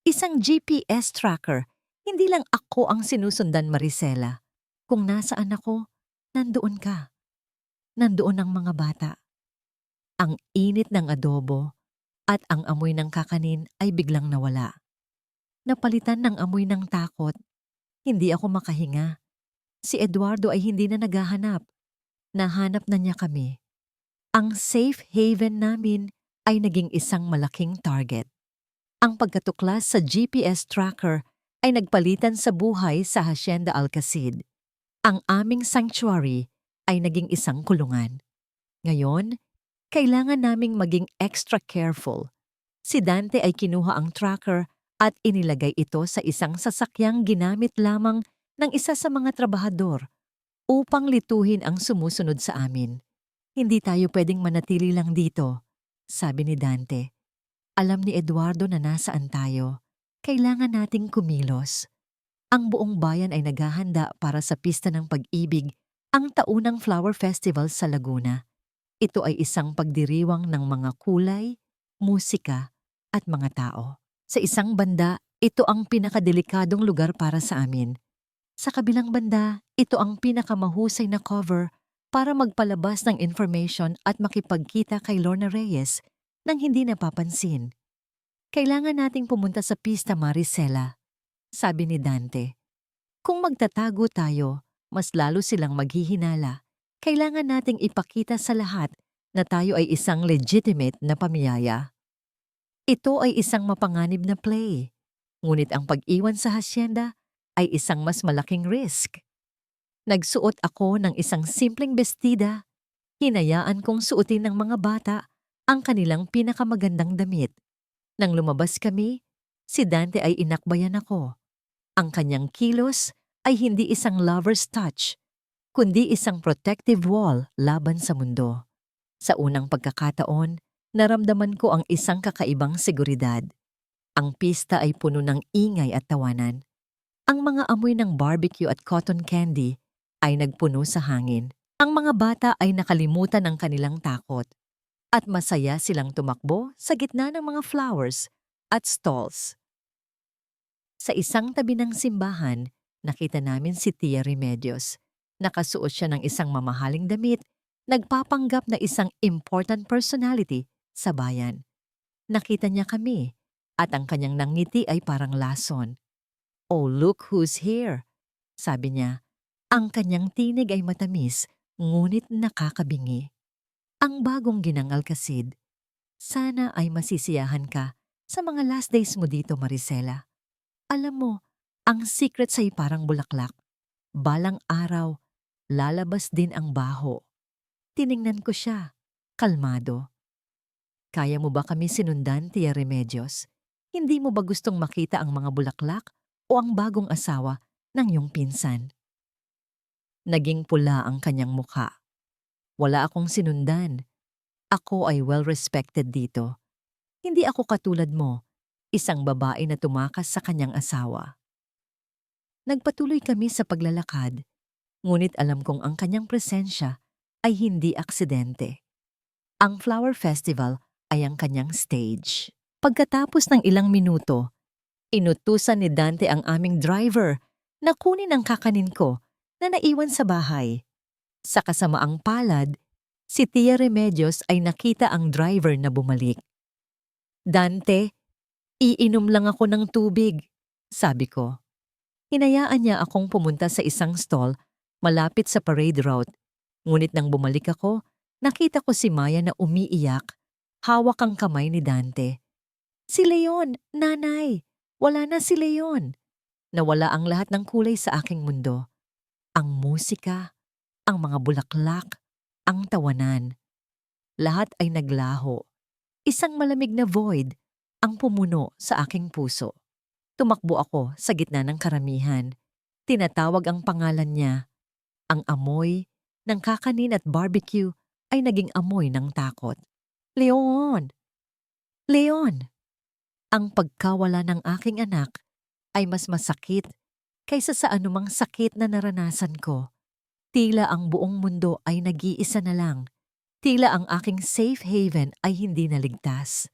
Isang GPS tracker, hindi lang ako ang sinusundan, Maricela. Kung nasaan ako, nandoon ka. Nandoon ang mga bata. Ang init ng adobo at ang amoy ng kakanin ay biglang nawala. Napalitan ng amoy ng takot. Hindi ako makahinga. Si Eduardo ay hindi na naghahanap. Nahanap na niya kami. Ang safe haven namin ay naging isang malaking target. Ang pagkatuklas sa GPS tracker ay nagpalitan sa buhay sa Hacienda Alcacid. Ang aming sanctuary ay naging isang kulungan. Ngayon, kailangan naming maging extra careful. Si Dante ay kinuha ang tracker at inilagay ito sa isang sasakyang ginamit lamang ng isa sa mga trabahador upang lituhin ang sumusunod sa amin. Hindi tayo pwedeng manatili lang dito, sabi ni Dante. Alam ni Eduardo na nasaan tayo. Kailangan nating kumilos. Ang buong bayan ay naghahanda para sa Pista ng Pag-ibig, ang taunang flower festival sa Laguna. Ito ay isang pagdiriwang ng mga kulay, musika, at mga tao. Sa isang banda, ito ang pinakadelikadong lugar para sa amin. Sa kabilang banda, ito ang pinakamahusay na cover para magpalabas ng information at makipagkita kay Lorna Reyes nang hindi napapansin. Kailangan nating pumunta sa pista, Maricela, sabi ni Dante. Kung magtatago tayo, mas lalo silang maghihinala. Kailangan nating ipakita sa lahat na tayo ay isang legitimate na pamiyaya. Ito ay isang mapanganib na play, ngunit ang pag-iwan sa hasyenda ay isang mas malaking risk. Nagsuot ako ng isang simpleng bestida. Hinayaan kong suotin ng mga bata ang kanilang pinakamagandang damit. Nang lumabas kami, si Dante ay inakbayan ako. Ang kanyang kilos ay hindi isang lover's touch, kundi isang protective wall laban sa mundo. Sa unang pagkakataon, naramdaman ko ang isang kakaibang seguridad. Ang pista ay puno ng ingay at tawanan. Ang mga amoy ng barbecue at cotton candy ay nagpuno sa hangin. Ang mga bata ay nakalimutan ng kanilang takot at masaya silang tumakbo sa gitna ng mga flowers at stalls. Sa isang tabi ng simbahan, nakita namin si Tia Remedios. Nakasuot siya ng isang mamahaling damit, nagpapanggap na isang important personality sa bayan. Nakita niya kami at ang kanyang nangiti ay parang lason. "Oh, look who's here," sabi niya. Ang kanyang tinig ay matamis, ngunit nakakabingi. Ang bagong ginang Alcacid. Sana ay masisiyahan ka sa mga last days mo dito, Maricela. Alam mo, ang secret sa'y parang bulaklak. Balang araw, lalabas din ang baho. Tiningnan ko siya, kalmado. Kaya mo ba kami sinundan, Tia Remedios? Hindi mo ba gustong makita ang mga bulaklak o ang bagong asawa ng iyong pinsan? Naging pula ang kanyang mukha. Wala akong sinundan. Ako ay well-respected dito. Hindi ako katulad mo, isang babae na tumakas sa kanyang asawa. Nagpatuloy kami sa paglalakad, ngunit alam kong ang kanyang presensya ay hindi aksidente. Ang Flower Festival ay ang kanyang stage. Pagkatapos ng ilang minuto, inutusan ni Dante ang aming driver na kunin ang kakanin ko na naiwan sa bahay. Sa kasamaang palad, si Tia Remedios ay nakita ang driver na bumalik. "Dante, iinom lang ako ng tubig," sabi ko. Hinayaan niya akong pumunta sa isang stall malapit sa parade route. Ngunit nang bumalik ako, nakita ko si Maya na umiiyak, hawak ang kamay ni Dante. "Si Leon, nanay! Wala na si Leon!" Nawala ang lahat ng kulay sa aking mundo. Ang musika, ang mga bulaklak, ang tawanan. Lahat ay naglaho. Isang malamig na void ang pumuno sa aking puso. Tumakbo ako sa gitna ng karamihan. Tinatawag ang pangalan niya. Ang amoy ng kakanin at barbecue ay naging amoy ng takot. "Leon! Leon!" Ang pagkawala ng aking anak ay mas masakit kaysa sa anumang sakit na naranasan ko. Tila ang buong mundo ay nag-iisa na lang. Tila ang aking safe haven ay hindi naligtas.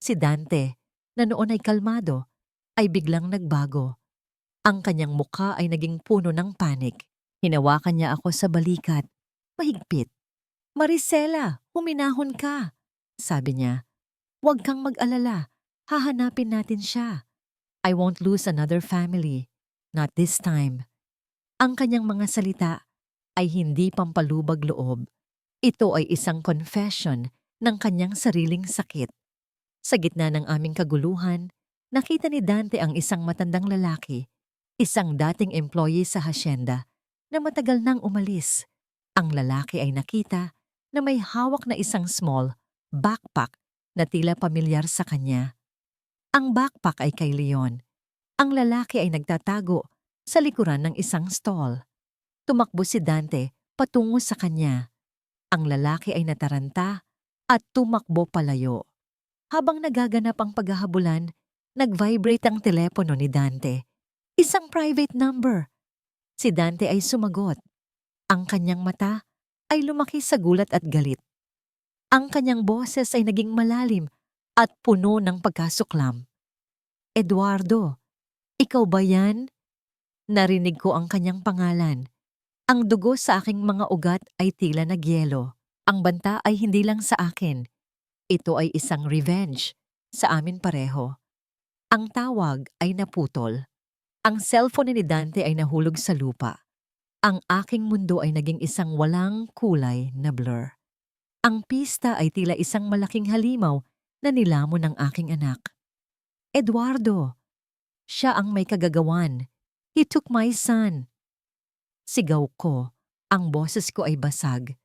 Si Dante, na noon ay kalmado, ay biglang nagbago. Ang kanyang mukha ay naging puno ng panik. Hinawakan niya ako sa balikat. Mahigpit. "Maricela, huminahon ka," sabi niya. "Huwag kang mag-alala. Hahanapin natin siya. I won't lose another family. Not this time." Ang kanyang mga salita ay hindi pampalubag loob. Ito ay isang confession ng kanyang sariling sakit. Sa gitna ng aming kaguluhan, nakita ni Dante ang isang matandang lalaki, isang dating employee sa hasyenda na matagal nang umalis. Ang lalaki ay nakita na may hawak na isang small backpack na tila pamilyar sa kanya. Ang backpack ay kay Leon. Ang lalaki ay nagtatago sa likuran ng isang stall. Tumakbo si Dante patungo sa kanya. Ang lalaki ay nataranta at tumakbo palayo. Habang nagaganap ang paghahabulan, nag-vibrate ang telepono ni Dante. Isang private number. Si Dante ay sumagot. Ang kanyang mata ay lumaki sa gulat at galit. Ang kanyang boses ay naging malalim at puno ng pagkasuklam. "Eduardo, ikaw ba yan?" Narinig ko ang kanyang pangalan. Ang dugo sa aking mga ugat ay tila nagyelo. Ang banta ay hindi lang sa akin. Ito ay isang revenge sa amin pareho. Ang tawag ay naputol. Ang cellphone ni Dante ay nahulog sa lupa. Ang aking mundo ay naging isang walang kulay na blur. Ang pista ay tila isang malaking halimaw na nilamon ng aking anak. Eduardo, siya ang may kagagawan. He took my son. Sigaw ko, ang boses ko ay basag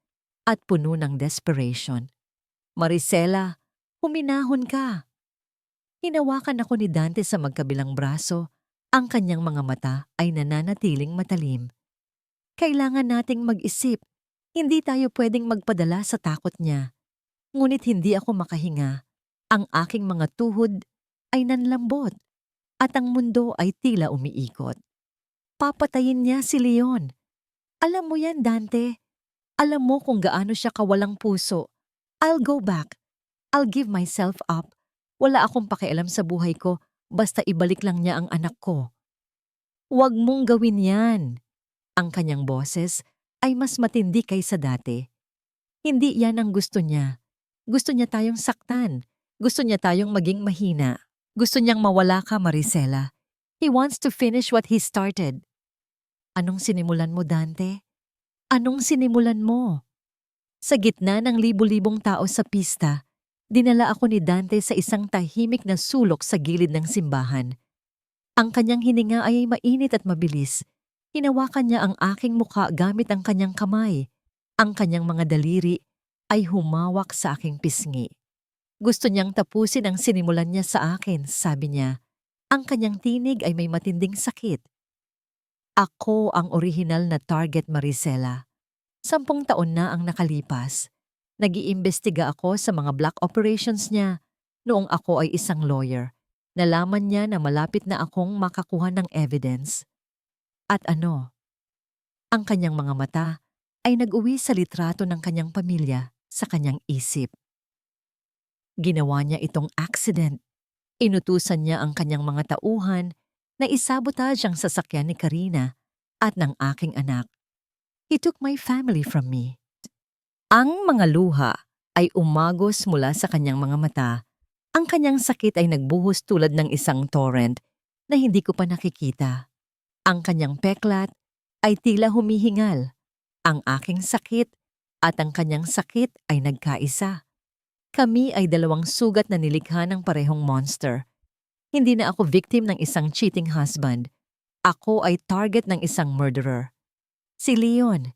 at puno ng desperation. Maricela, huminahon ka. Hinawakan ako ni Dante sa magkabilang braso. Ang kanyang mga mata ay nananatiling matalim. Kailangan nating mag-isip. Hindi tayo pwedeng magpadala sa takot niya. Ngunit hindi ako makahinga. Ang aking mga tuhod ay nanlambot at ang mundo ay tila umiikot. Papatayin niya si Leon. Alam mo yan, Dante. Alam mo kung gaano siya kawalang puso. I'll go back. I'll give myself up. Wala akong pakialam sa buhay ko, basta ibalik lang niya ang anak ko. Huwag mong gawin yan. Ang kanyang boses ay mas matindi kaysa dati. Hindi yan ang gusto niya. Gusto niya tayong saktan. Gusto niya tayong maging mahina. Gusto niyang mawala ka, Maricela. He wants to finish what he started. Anong sinimulan mo, Dante? Anong sinimulan mo? Sa gitna ng libu-libong tao sa pista, dinala ako ni Dante sa isang tahimik na sulok sa gilid ng simbahan. Ang kanyang hininga ay mainit at mabilis. Hinawakan niya ang aking mukha gamit ang kanyang kamay. Ang kanyang mga daliri ay humawak sa aking pisngi. Gusto niyang tapusin ang sinimulan niya sa akin, sabi niya. Ang kanyang tinig ay may matinding sakit. Ako ang orihinal na target, Maricela. 10 taon na ang nakalipas. Nag-iimbestiga ako sa mga black operations niya. Noong ako ay isang lawyer, nalaman niya na malapit na akong makakuha ng evidence. At ano? Ang kanyang mga mata ay nag-uwi sa litrato ng kanyang pamilya sa kanyang isip. Ginawa niya itong accident. Inutusan niya ang kanyang mga tauhan na isabotage ang sasakyan ni Karina at ng aking anak. He took my family from me. Ang mga luha ay umagos mula sa kanyang mga mata. Ang kanyang sakit ay nagbuhos tulad ng isang torrent na hindi ko pa nakikita. Ang kanyang peklat ay tila humihingal. Ang aking sakit at ang kanyang sakit ay nagkaisa. Kami ay 2 sugat na nilikha ng parehong monster. Hindi na ako victim ng isang cheating husband. Ako ay target ng isang murderer. Si Leon.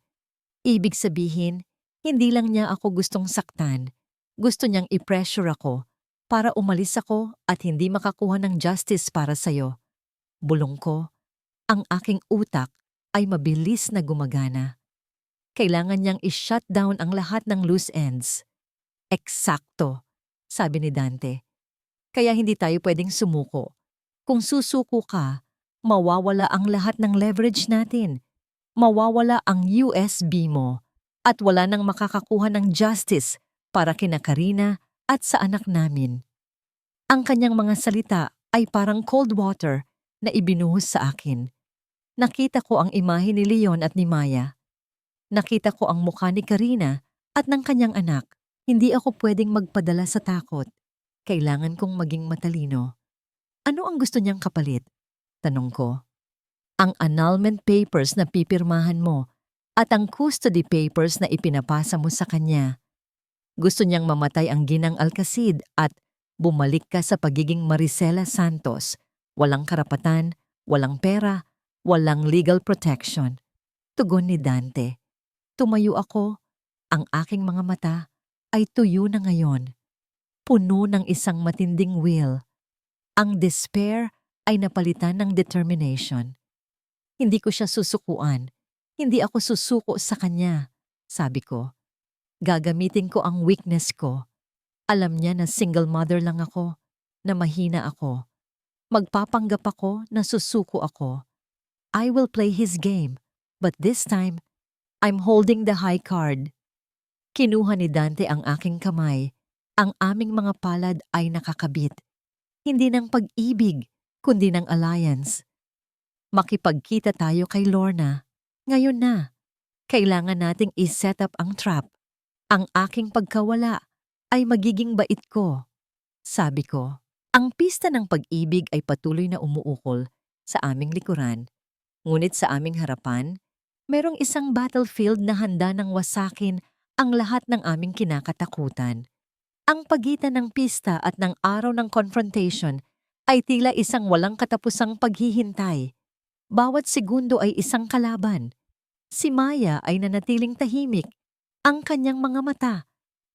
Ibig sabihin, hindi lang niya ako gustong saktan. Gusto niyang i-pressure ako para umalis ako at hindi makakuha ng justice para sa'yo. Bulong ko, ang aking utak ay mabilis na gumagana. Kailangan niyang i-shut down ang lahat ng loose ends. Eksakto, sabi ni Dante. Kaya hindi tayo pwedeng sumuko. Kung susuko ka, mawawala ang lahat ng leverage natin. Mawawala ang USB mo at wala nang makakakuha ng justice para kina Karina at sa anak namin. Ang kanyang mga salita ay parang cold water na ibinuhos sa akin. Nakita ko ang imahe ni Leon at ni Maya. Nakita ko ang mukha ni Karina at ng kanyang anak. Hindi ako pwedeng magpadala sa takot. Kailangan kong maging matalino. Ano ang gusto niyang kapalit? Tanong ko. Ang annulment papers na pipirmahan mo at ang custody papers na ipinapasa mo sa kanya. Gusto niyang mamatay ang Ginang Alcacid at bumalik ka sa pagiging Maricela Santos. Walang karapatan, walang pera, walang legal protection. Tugon ni Dante. Tumayo ako. Ang aking mga mata ay tuyo na ngayon. Puno ng isang matinding will. Ang despair ay napalitan ng determination. Hindi ko siya susukuan. Hindi ako susuko sa kanya, sabi ko. Gagamitin ko ang weakness ko. Alam niya na single mother lang ako, na mahina ako. Magpapanggap ako na susuko ako. I will play his game, but this time, I'm holding the high card. Kinuha ni Dante ang aking kamay. Ang aming mga palad ay nakakabit. Hindi ng pag-ibig, kundi ng alliance. Makipagkita tayo kay Lorna. Ngayon na. Kailangan nating i-set up ang trap. Ang aking pagkawala ay magiging bait ko. Sabi ko, ang pista ng pag-ibig ay patuloy na umuukol sa aming likuran. Ngunit sa aming harapan, merong isang battlefield na handa ng wasakin ang lahat ng aming kinakatakutan. Ang pagitan ng pista at ng araw ng confrontation ay tila isang walang katapusang paghihintay. Bawat segundo ay isang kalaban. Si Maya ay nanatiling tahimik. Ang kanyang mga mata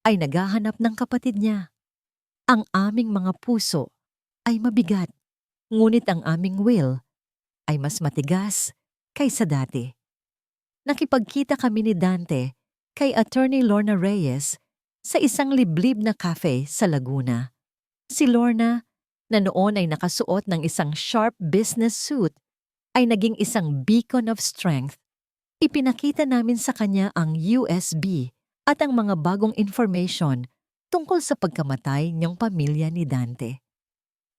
ay naghahanap ng kapatid niya. Ang aming mga puso ay mabigat, ngunit ang aming will ay mas matigas kaysa dati. Nakipagkita kami ni Dante kay Attorney Lorna Reyes sa isang liblib na cafe sa Laguna. Si Lorna, na noon ay nakasuot ng isang sharp business suit, ay naging isang beacon of strength. Ipinakita namin sa kanya ang USB at ang mga bagong information tungkol sa pagkamatay niyang pamilya ni Dante.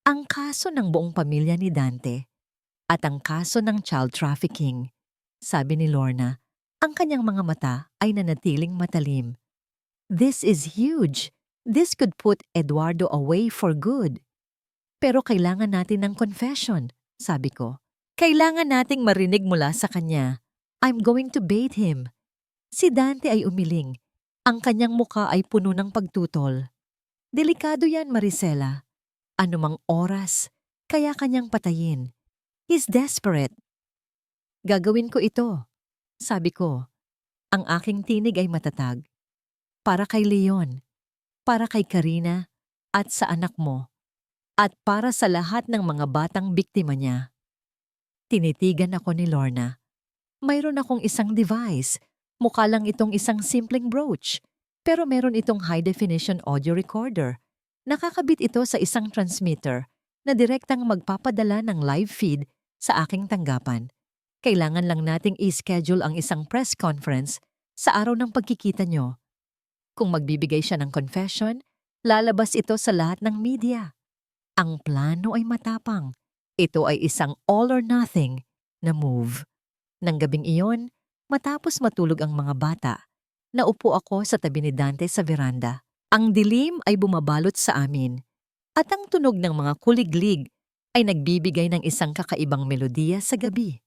Ang kaso ng buong pamilya ni Dante at ang kaso ng child trafficking. Sabi ni Lorna, ang kanyang mga mata ay nanatiling matalim. This is huge. This could put Eduardo away for good. Pero kailangan natin ng confession, sabi ko. Kailangan nating marinig mula sa kanya. I'm going to bait him. Si Dante ay umiling. Ang kanyang muka ay puno ng pagtutol. Delikado yan, Maricela. Anumang oras, kaya kanyang patayin. He's desperate. Gagawin ko ito, sabi ko. Ang aking tinig ay matatag. Para kay Leon, para kay Karina, at sa anak mo, at para sa lahat ng mga batang biktima niya. Tinitigan ako ni Lorna. Mayroon akong isang device. Mukha lang itong isang simpleng brooch. Pero meron itong high-definition audio recorder. Nakakabit ito sa isang transmitter na direktang magpapadala ng live feed sa aking tanggapan. Kailangan lang nating i-schedule ang isang press conference sa araw ng pagkikita nyo. Kung magbibigay siya ng confession, lalabas ito sa lahat ng media. Ang plano ay matapang. Ito ay isang all or nothing na move. Nang gabing iyon, matapos matulog ang mga bata, naupo ako sa tabi ni Dante sa veranda. Ang dilim ay bumabalot sa amin, at ang tunog ng mga kuliglig ay nagbibigay ng isang kakaibang melodiya sa gabi.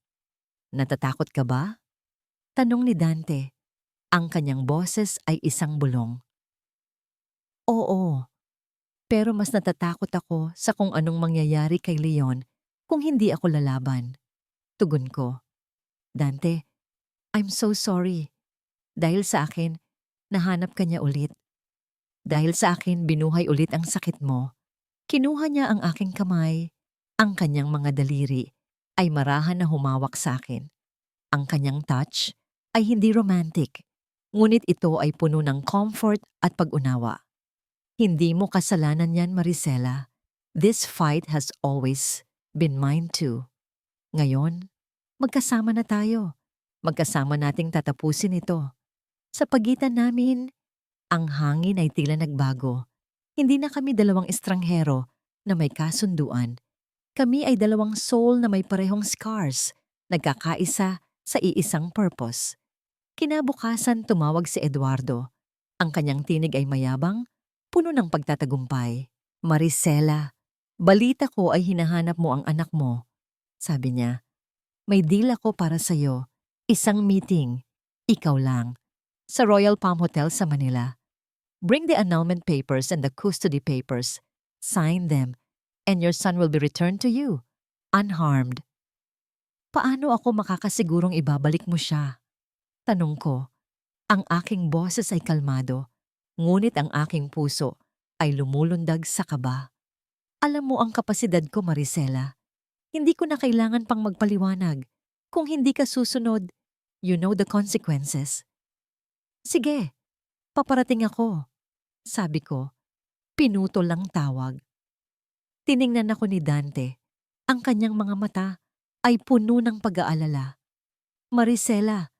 Natatakot ka ba? Tanong ni Dante. Ang kanyang boses ay isang bulong. Oo, pero mas natatakot ako sa kung anong mangyayari kay Leon kung hindi ako lalaban. Tugon ko. Dante, I'm so sorry. Dahil sa akin, nahanap ka niya ulit. Dahil sa akin, binuhay ulit ang sakit mo. Kinuha niya ang aking kamay. Ang kanyang mga daliri ay marahan na humawak sa akin. Ang kanyang touch ay hindi romantic, ngunit ito ay puno ng comfort at pag-unawa. Hindi mo kasalanan yan, Maricela. This fight has always been mine too. Ngayon, magkasama na tayo. Magkasama nating tatapusin ito. Sa pagitan namin, ang hangin ay tila nagbago. Hindi na kami dalawang estranghero na may kasunduan. Kami ay dalawang soul na may parehong scars, nagkakaisa sa iisang purpose. Kinabukasan tumawag si Eduardo. Ang kanyang tinig ay mayabang, puno ng pagtatagumpay. Maricela, balita ko ay hinahanap mo ang anak mo. Sabi niya, may deal ako para sa'yo. Isang meeting, ikaw lang, sa Royal Palm Hotel sa Manila. Bring the annulment papers and the custody papers. Sign them, and your son will be returned to you, unharmed. Paano ako makakasigurong ibabalik mo siya? Tanong ko. Ang aking boses ay kalmado, ngunit ang aking puso ay lumulundag sa kaba. Alam mo ang kapasidad ko, Maricela. Hindi ko na kailangan pang magpaliwanag. Kung hindi ka susunod, you know the consequences. Sige, paparating ako. Sabi ko, pinutol lang tawag. Tiningnan ako ni Dante. Ang kanyang mga mata ay puno ng pag-aalala. Maricela,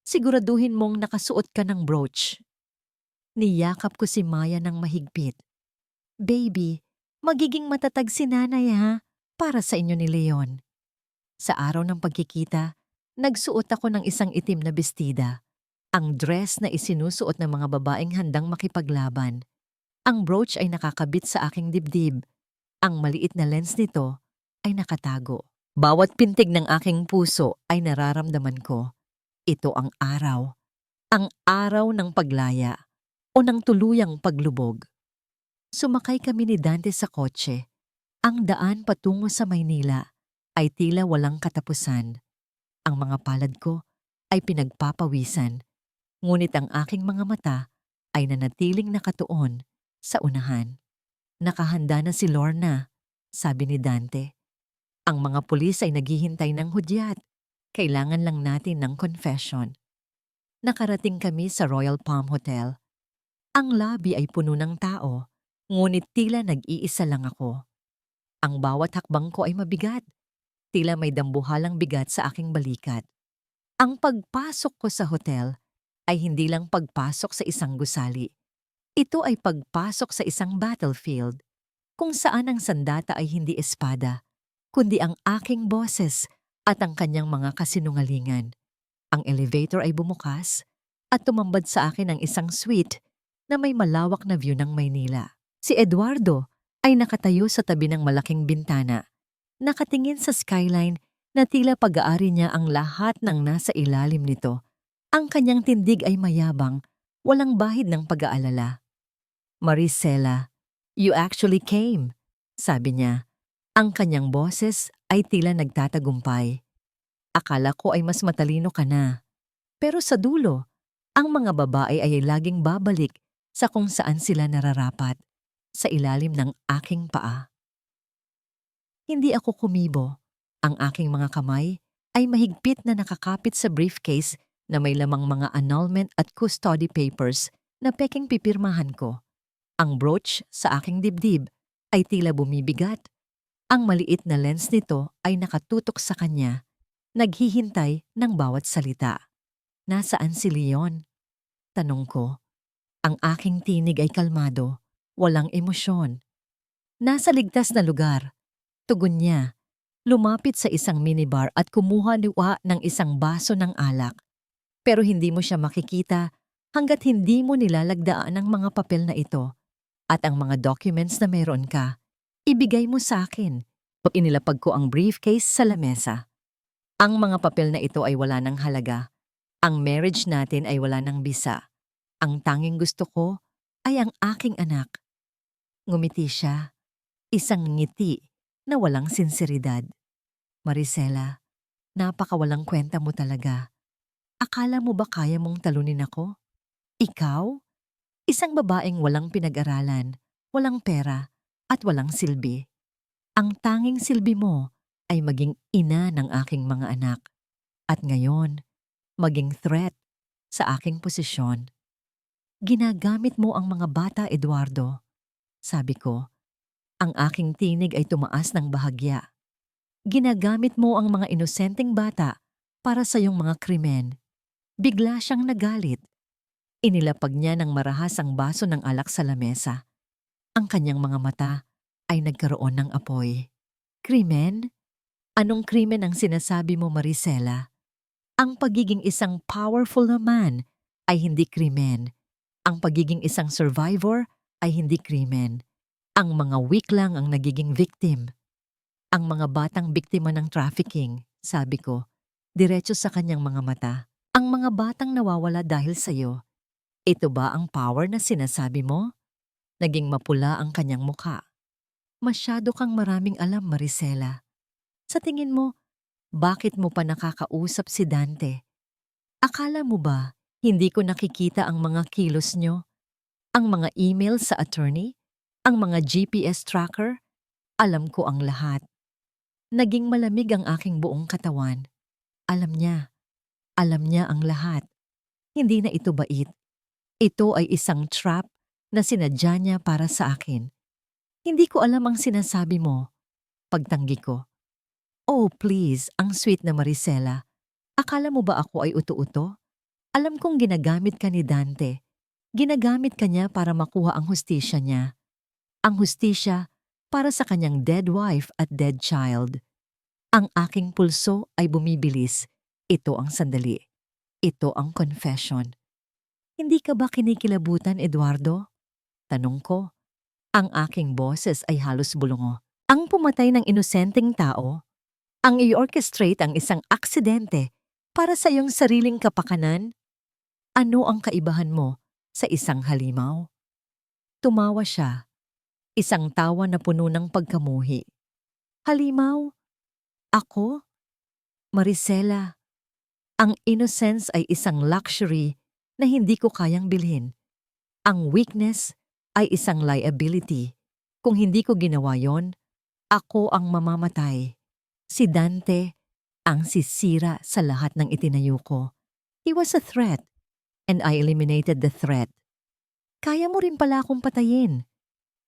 siguraduhin mong nakasuot ka ng brooch. Niyakap ko si Maya ng mahigpit. Baby, magiging matatag si nanay ha, para sa inyo ni Leon. Sa araw ng pagkikita, nagsuot ako ng isang itim na bestida. Ang dress na isinusuot ng mga babaeng handang makipaglaban. Ang brooch ay nakakabit sa aking dibdib. Ang maliit na lens nito ay nakatago. Bawat pintig ng aking puso ay nararamdaman ko. Ito ang araw. Ang araw ng paglaya o ng tuluyang paglubog. Sumakay kami ni Dante sa kotse. Ang daan patungo sa Maynila ay tila walang katapusan. Ang mga palad ko ay pinagpapawisan, ngunit ang aking mga mata ay nanatiling nakatuon sa unahan. Nakahanda na si Lorna, sabi ni Dante. Ang mga pulis ay naghihintay ng hudyat. Kailangan lang natin ng confession. Nakarating kami sa Royal Palm Hotel. Ang lobby ay puno ng tao, ngunit tila nag-iisa lang ako. Ang bawat hakbang ko ay mabigat. Tila may dambuhalang bigat sa aking balikat. Ang pagpasok ko sa hotel ay hindi lang pagpasok sa isang gusali. Ito ay pagpasok sa isang battlefield kung saan ang sandata ay hindi espada, kundi ang aking boses at ang kanyang mga kasinungalingan. Ang elevator ay bumukas at tumambad sa akin ang isang suite na may malawak na view ng Maynila. Si Eduardo ay nakatayo sa tabi ng malaking bintana, nakatingin sa skyline na tila pag-aari niya ang lahat ng nasa ilalim nito. Ang kanyang tindig ay mayabang, walang bahid ng pag-aalala. "Maricela, you actually came," sabi niya. Ang kanyang boses ay tila nagtatagumpay. Akala ko ay mas matalino ka na. Pero sa dulo, ang mga babae ay laging babalik sa kung saan sila nararapat, sa ilalim ng aking paa. Hindi ako kumibo. Ang aking mga kamay ay mahigpit na nakakapit sa briefcase na may lamang mga annulment at custody papers na peking pipirmahan ko. Ang brooch sa aking dibdib ay tila bumibigat. Ang maliit na lens nito ay nakatutok sa kanya, naghihintay ng bawat salita. "Nasaan si Leon?" Tanong ko. Ang aking tinig ay kalmado, walang emosyon. "Nasa ligtas na lugar," tugon niya. Lumapit sa isang minibar at kumuha ng isang baso ng alak. Pero hindi mo siya makikita hanggat hindi mo nilalagdaan ang mga papel na ito at ang mga documents na meron ka. Ibigay mo sa akin. Inilapag ko ang briefcase sa lamesa. Ang mga papel na ito ay wala ng halaga. Ang marriage natin ay wala ng bisa. Ang tanging gusto ko ay ang aking anak. Ngumiti siya. Isang ngiti na walang sinseridad. "Maricela, napakawalang kwenta mo talaga. Akala mo ba kaya mong talunin ako? Ikaw? Isang babaeng walang pinag-aralan, walang pera, at walang silbi. Ang tanging silbi mo ay maging ina ng aking mga anak. At ngayon, maging threat sa aking posisyon. Ginagamit mo ang mga bata, Eduardo." Sabi ko. Ang aking tinig ay tumaas ng bahagya. "Ginagamit mo ang mga inosenteng bata para sa iyong mga krimen." Bigla siyang nagalit. Inilapag niya ng marahas ang baso ng alak sa lamesa. Ang kanyang mga mata ay nagkaroon ng apoy. "Krimen? Anong krimen ang sinasabi mo, Maricela? Ang pagiging isang powerful na man ay hindi krimen. Ang pagiging isang survivor ay hindi krimen. Ang mga weak lang ang nagiging victim. Ang mga batang biktima ng trafficking," sabi ko, diretso sa kanyang mga mata. "Ang mga batang nawawala dahil sa'yo. Ito ba ang power na sinasabi mo?" Naging mapula ang kanyang mukha. "Masyado kang maraming alam, Maricela. Sa tingin mo, bakit mo pa nakakausap si Dante? Akala mo ba hindi ko nakikita ang mga kilos nyo? Ang mga email sa attorney? Ang mga GPS tracker? Alam ko ang lahat." Naging malamig ang aking buong katawan. Alam niya ang lahat. Hindi na ito bait. Ito ay isang trap na sinadya niya para sa akin. "Hindi ko alam ang sinasabi mo." Pagtanggi ko. "Oh please, ang sweet na Maricela. Akala mo ba ako ay uto-uto? Alam kong ginagamit ka ni Dante. Ginagamit ka niya para makuha ang hustisya niya. Ang hustisya para sa kanyang dead wife at dead child." Ang aking pulso ay bumibilis. Ito ang sandali. Ito ang confession. Hindi ka ba kinikilabutan, Eduardo? Tanong ko. Ang aking boses ay halos bulungo. Ang pumatay ng inosenteng tao, ang i-orchestrate ang isang aksidente para sa iyong sariling kapakanan? Ano ang kaibahan mo sa isang halimaw? Tumawa siya, isang tawa na puno ng pagkamuhi. Halimaw? Ako? Maricela, ang innocence ay isang luxury na hindi ko kayang bilhin. Ang weakness ay isang liability. Kung hindi ko ginawa yon, ako ang mamamatay. Si Dante ang sisira sa lahat ng itinayo ko. He was a threat, and I eliminated the threat. Kaya mo rin pala akong patayin.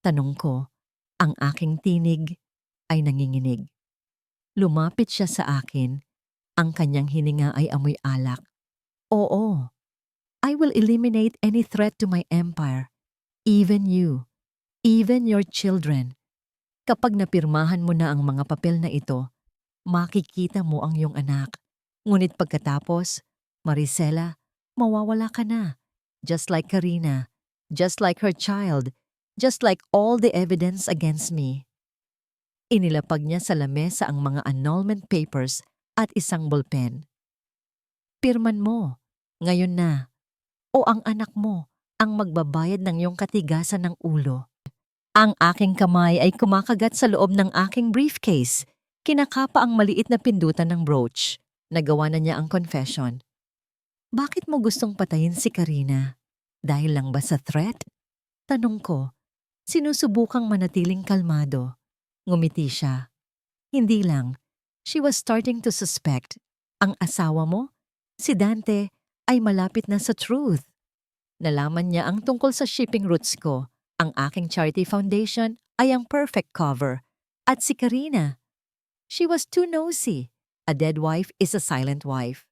Tanong ko, ang aking tinig ay nanginginig. Lumapit siya sa akin, ang kanyang hininga ay amoy alak. Oo, I will eliminate any threat to my empire, even you, even your children. Kapag napirmahan mo na ang mga papel na ito, makikita mo ang iyong anak. Ngunit pagkatapos, Maricela, mawawala ka na. Just like Karina, just like her child, just like all the evidence against me. Inilapag niya sa lamesa ang mga annulment papers at isang bolpen. Pirman mo, ngayon na, o ang anak mo ang magbabayad ng iyong katigasan ng ulo. Ang aking kamay ay kumakagat sa loob ng aking briefcase. Kinakapa ang maliit na pindutan ng brooch. Nagawa na niya ang confession. Bakit mo gustong patayin si Karina? Dahil lang ba sa threat? Tanong ko. Sinusubukang manatiling kalmado. Ngumiti siya. Hindi lang. She was starting to suspect. Ang asawa mo, si Dante, ay malapit na sa truth. Nalaman niya ang tungkol sa shipping routes ko. Ang aking charity foundation ay ang perfect cover. At si Karina, she was too nosy. A dead wife is a silent wife.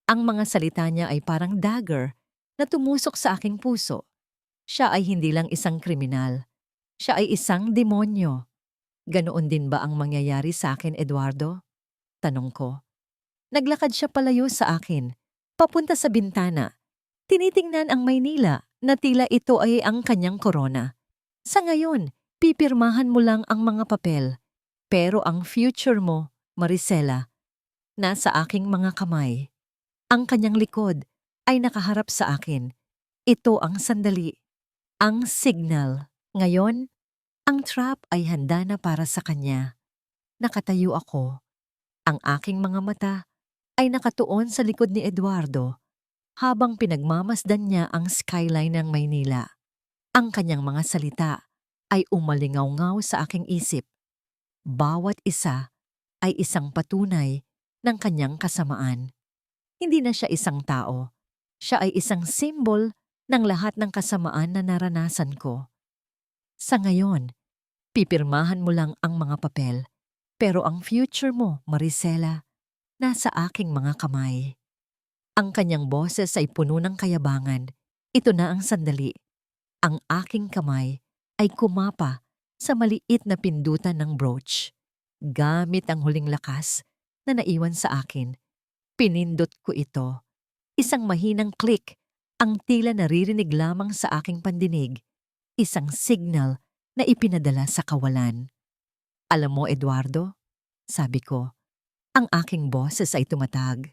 Ang mga salita niya ay parang dagger na tumusok sa aking puso. Siya ay hindi lang isang kriminal. Siya ay isang demonyo. Ganoon din ba ang mangyayari sa akin, Eduardo? Tanong ko. Naglakad siya palayo sa akin, papunta sa bintana. Tinitingnan ang Maynila na tila ito ay ang kanyang korona. Sa ngayon, pipirmahan mo lang ang mga papel. Pero ang future mo, Maricela, nasa aking mga kamay. Ang kanyang likod ay nakaharap sa akin. Ito ang sandali. Ang signal. Ngayon, ang trap ay handa na para sa kanya. Nakatayo ako. Ang aking mga mata ay nakatuon sa likod ni Eduardo habang pinagmamasdan niya ang skyline ng Maynila. Ang kanyang mga salita ay umalingaw-ngaw sa aking isip. Bawat isa ay isang patunay ng kanyang kasamaan. Hindi na siya isang tao. Siya ay isang simbol ng lahat ng kasamaan na naranasan ko. Sa ngayon, pipirmahan mo lang ang mga papel, pero ang future mo, Maricela, nasa aking mga kamay. Ang kanyang boses ay puno ng kayabangan. Ito na ang sandali. Ang aking kamay ay kumapa sa maliit na pindutan ng brooch. Gamit ang huling lakas na naiwan sa akin, pinindot ko ito. Isang mahinang click, ang tila naririnig lamang sa aking pandinig. Isang signal na ipinadala sa kawalan. Alam mo, Eduardo, sabi ko, ang aking boses ay tumatag.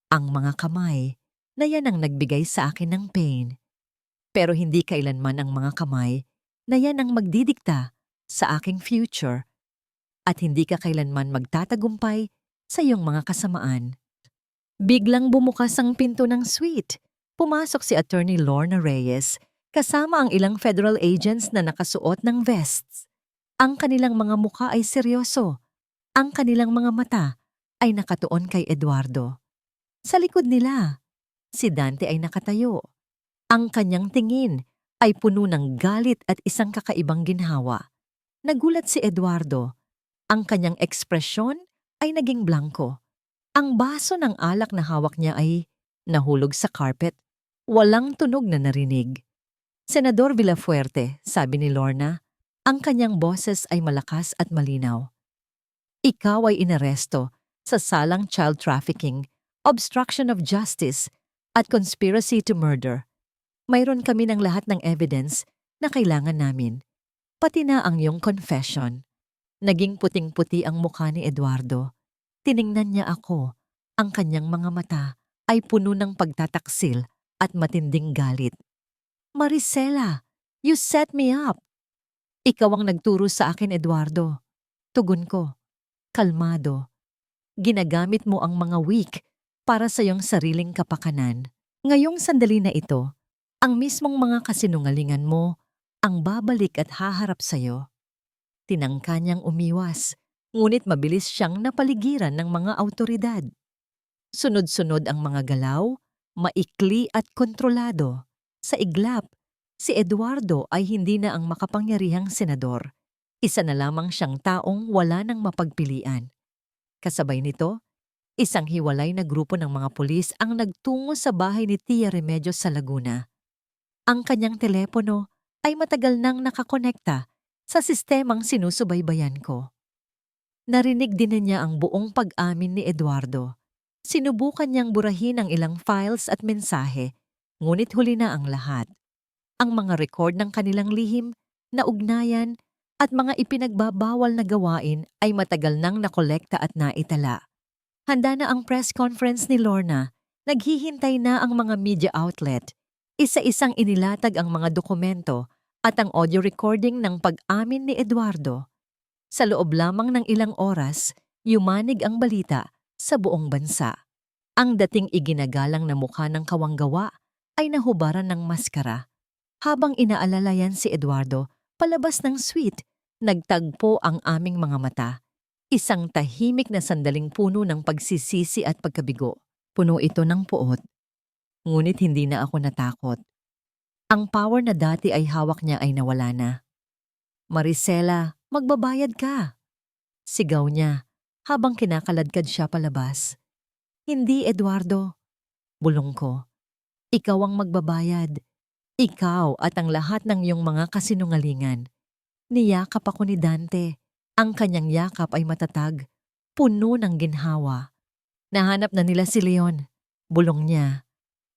Ang mga kamay na yan ang nagbigay sa akin ng pain. Pero hindi kailanman ang mga kamay na yan ang magdidikta sa aking future at hindi ka kailanman magtatagumpay sa iyong mga kasamaan. Biglang bumukas ang pinto ng suite. Pumasok si Attorney Lorna Reyes kasama ang ilang federal agents na nakasuot ng vests. Ang kanilang mga mukha ay seryoso. Ang kanilang mga mata ay nakatuon kay Eduardo. Sa likod nila, si Dante ay nakatayo. Ang kanyang tingin ay puno ng galit at isang kakaibang ginhawa. Nagulat si Eduardo. Ang kanyang ekspresyon ay naging blanko. Ang baso ng alak na hawak niya ay nahulog sa carpet. Walang tunog na narinig. Senador Villafuerte, sabi ni Lorna, ang kanyang boses ay malakas at malinaw. Ikaw ay inaresto sa salang child trafficking, obstruction of justice, at conspiracy to murder. Mayroon kami ng lahat ng evidence na kailangan namin, pati na ang iyong confession. Naging puting-puti ang mukha ni Eduardo. Tiningnan niya ako. Ang kanyang mga mata ay puno ng pagtataksil at matinding galit. Maricela, you set me up. Ikaw ang nagturo sa akin, Eduardo. Tugon ko, kalmado. Ginagamit mo ang mga weak para sa iyong sariling kapakanan. Ngayong sandali na ito, ang mismong mga kasinungalingan mo ang babalik at haharap sa iyo. Tinangka niyang umiwas, ngunit mabilis siyang napaligiran ng mga awtoridad. Sunod-sunod ang mga galaw, maikli at kontrolado. Sa iglap, si Eduardo ay hindi na ang makapangyarihang senador. Isa na lamang siyang taong wala nang mapagpilian. Kasabay nito, isang hiwalay na grupo ng mga pulis ang nagtungo sa bahay ni Tia Remedios sa Laguna. Ang kanyang telepono ay matagal nang nakakonekta sa sistemang sinusubaybayan ko. Narinig din niya ang buong pag-amin ni Eduardo. Sinubukan niyang burahin ang ilang files at mensahe, ngunit huli na ang lahat. Ang mga record ng kanilang lihim na ugnayan at mga ipinagbabawal na gawain ay matagal nang nakolekta at naitala. Handa na ang press conference ni Lorna. Naghihintay na ang mga media outlet. Isa-isang inilatag ang mga dokumento at ang audio recording ng pag-amin ni Eduardo. Sa loob lamang ng ilang oras, yumanig ang balita sa buong bansa. Ang dating iginagalang na mukha ng kawanggawa ay nahubaran ng maskara. Habang inaalalayan si Eduardo palabas ng suite, nagtagpo ang aming mga mata. Isang tahimik na sandaling puno ng pagsisisi at pagkabigo. Puno ito ng puot. Ngunit hindi na ako natakot. Ang power na dati ay hawak niya ay nawala na. Maricela, magbabayad ka. Sigaw niya habang kinakaladkad siya palabas. Hindi, Eduardo. Bulong ko. Ikaw ang magbabayad. Ikaw at ang lahat ng iyong mga kasinungalingan. Niyakap ako ni Dante. Ang kanyang yakap ay matatag, puno ng ginhawa. Nahanap na nila si Leon. Bulong niya.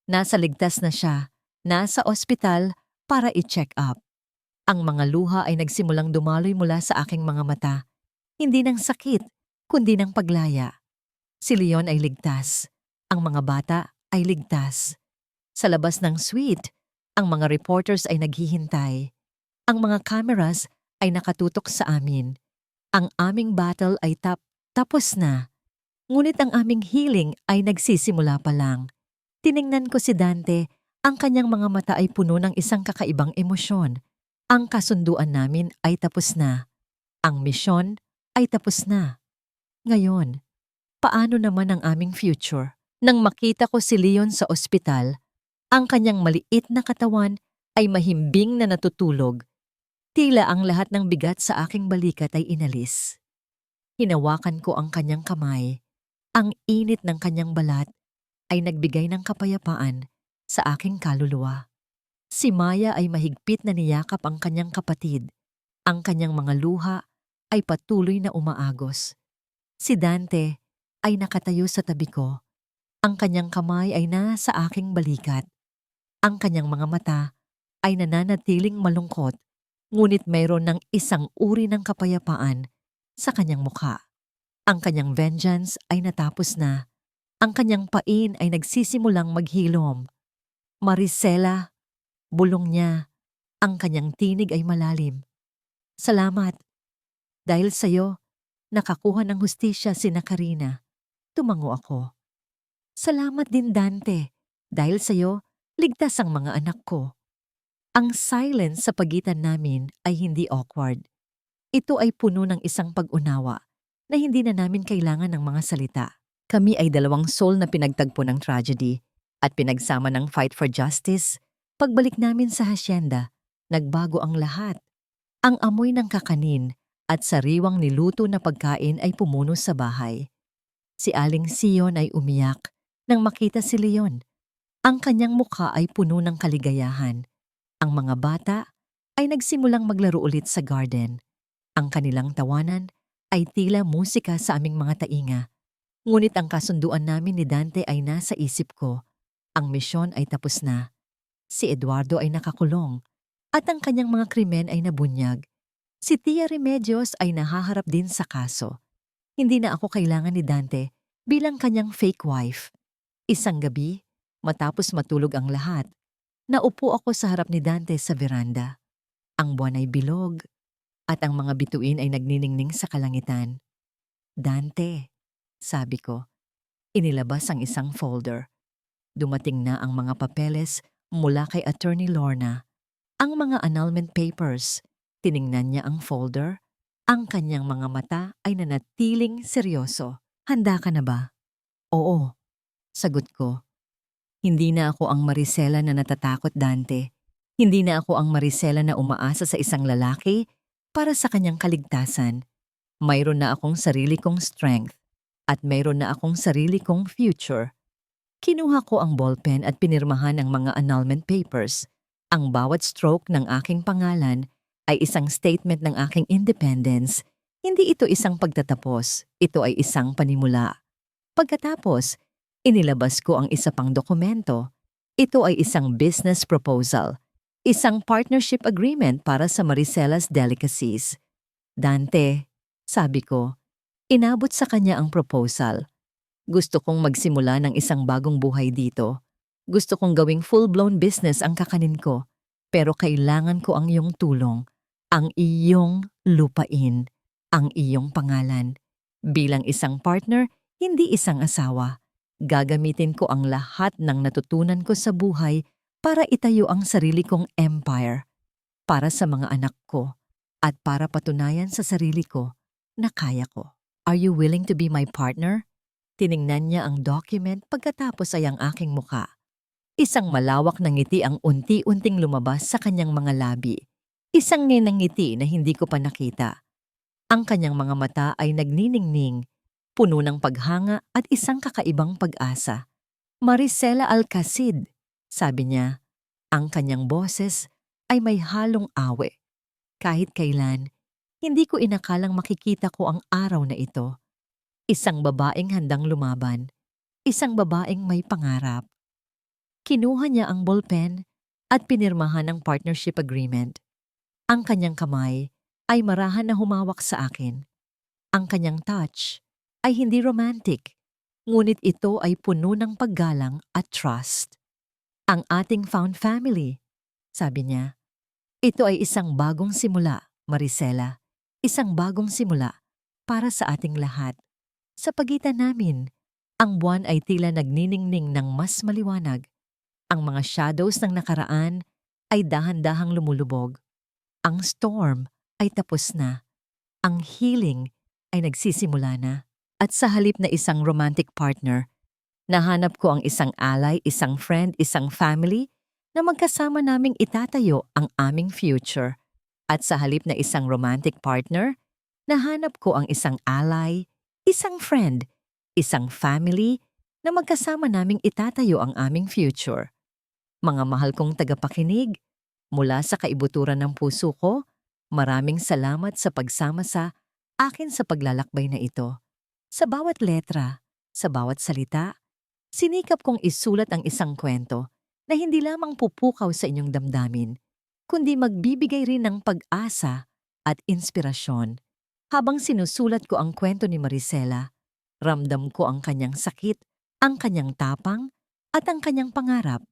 Nasa ligtas na siya. Nasa ospital para i-check up. Ang mga luha ay nagsimulang dumaloy mula sa aking mga mata. Hindi ng sakit, kundi ng paglaya. Si Leon ay ligtas. Ang mga bata ay ligtas. Sa labas ng suite, ang mga reporters ay naghihintay. Ang mga cameras ay nakatutok sa amin. Ang aming battle ay tapos na. Ngunit ang aming healing ay nagsisimula pa lang. Tiningnan ko si Dante. Ang kanyang mga mata ay puno ng isang kakaibang emosyon. Ang kasunduan namin ay tapos na. Ang misyon ay tapos na. Ngayon, paano naman ang aming future? Nang makita ko si Leon sa ospital, ang kanyang maliit na katawan ay mahimbing na natutulog. Tila ang lahat ng bigat sa aking balikat ay inalis. Hinawakan ko ang kanyang kamay. Ang init ng kanyang balat ay nagbigay ng kapayapaan sa aking kaluluwa. Si Maya ay mahigpit na niyakap ang kanyang kapatid. Ang kanyang mga luha ay patuloy na umaagos. Si Dante ay nakatayo sa tabi ko. Ang kanyang kamay ay nasa aking balikat. Ang kanyang mga mata ay nananatiling malungkot, ngunit mayroon ng isang uri ng kapayapaan sa kanyang mukha. Ang kanyang vengeance ay natapos na. Ang kanyang pain ay nagsisimulang maghilom. Maricela, bulong niya. Ang kanyang tinig ay malalim. Salamat. Dahil sa'yo, nakakuha ng hustisya si Karina. Tumango ako. Salamat din, Dante. Dahil sa'yo, ligtas ang mga anak ko. Ang silence sa pagitan namin ay hindi awkward. Ito ay puno ng isang pag-unawa na hindi na namin kailangan ng mga salita. Kami ay dalawang soul na pinagtagpo ng tragedy at pinagsama ng fight for justice. Pagbalik namin sa hacienda, nagbago ang lahat. Ang amoy ng kakanin at sariwang niluto na pagkain ay pumuno sa bahay. Si Aling Sion ay umiyak nang makita si Leon. Ang kanyang mukha ay puno ng kaligayahan. Ang mga bata ay nagsimulang maglaro ulit sa garden. Ang kanilang tawanan ay tila musika sa aming mga tainga. Ngunit ang kasunduan namin ni Dante ay nasa isip ko. Ang misyon ay tapos na. Si Eduardo ay nakakulong at ang kanyang mga krimen ay nabunyag. Si Tia Remedios ay nahaharap din sa kaso. Hindi na ako kailangan ni Dante bilang kanyang fake wife. Isang gabi, matapos matulog ang lahat, naupo ako sa harap ni Dante sa veranda. Ang buwan ay bilog at ang mga bituin ay nagniningning sa kalangitan. Dante, sabi ko, inilabas ang isang folder. Dumating na ang mga papeles mula kay Attorney Lorna. Ang mga annulment papers. Tiningnan niya ang folder. Ang kanyang mga mata ay nanatiling seryoso. Handa ka na ba? Oo, sagot ko. Hindi na ako ang Maricela na natatakot, Dante. Hindi na ako ang Maricela na umaasa sa isang lalaki para sa kanyang kaligtasan. Mayroon na akong sarili kong strength at mayroon na akong sarili kong future. Kinuha ko ang ballpen at pinirmahan ang mga annulment papers. Ang bawat stroke ng aking pangalan ay isang statement ng aking independence. Hindi ito isang pagtatapos, ito ay isang panimula. Pagkatapos, inilabas ko ang isa pang dokumento. Ito ay isang business proposal, isang partnership agreement para sa Maricela's Delicacies. Dante, sabi ko, inabot sa kanya ang proposal. Gusto kong magsimula ng isang bagong buhay dito. Gusto kong gawing full-blown business ang kakanin ko. Pero kailangan ko ang iyong tulong, ang iyong lupain, ang iyong pangalan. Bilang isang partner, hindi isang asawa. Gagamitin ko ang lahat ng natutunan ko sa buhay para itayo ang sarili kong empire. Para sa mga anak ko at para patunayan sa sarili ko na kaya ko. Are you willing to be my partner? Tiningnan niya ang document pagkatapos ay ang aking muka. Isang malawak na ngiti ang unti-unting lumabas sa kanyang mga labi. Isang nginang ngiti na hindi ko pa nakita. Ang kanyang mga mata ay nagniningning, puno ng paghanga at isang kakaibang pag-asa. Maricela Alcacid, sabi niya. Ang kanyang boses ay may halong awe. Kahit kailan, hindi ko inakalang makikita ko ang araw na ito. Isang babaeng handang lumaban. Isang babaeng may pangarap. Kinuha niya ang ballpen at pinirmahan ang partnership agreement. Ang kanyang kamay ay marahan na humawak sa akin. Ang kanyang touch ay hindi romantic, ngunit ito ay puno ng paggalang at trust. Ang ating found family, sabi niya. Ito ay isang bagong simula, Maricela. Isang bagong simula para sa ating lahat. Sa pagitan namin, ang buwan ay tila nagniningning ng mas maliwanag. Ang mga shadows ng nakaraan ay dahan-dahang lumulubog. Ang storm ay tapos na. Ang healing ay nagsisimula na. At sa halip na isang romantic partner, nahanap ko ang isang ally, isang friend, isang family na magkasama naming itatayo ang aming future. At sa halip na isang romantic partner, nahanap ko ang isang ally, isang friend, isang family na magkasama naming itatayo ang aming future. Mga mahal kong tagapakinig, mula sa kaibuturan ng puso ko, maraming salamat sa pagsama sa akin sa paglalakbay na ito. Sa bawat letra, sa bawat salita, sinikap kong isulat ang isang kwento na hindi lamang pupukaw sa inyong damdamin, kundi magbibigay rin ng pag-asa at inspirasyon. Habang sinusulat ko ang kwento ni Maricela, ramdam ko ang kanyang sakit, ang kanyang tapang, at ang kanyang pangarap.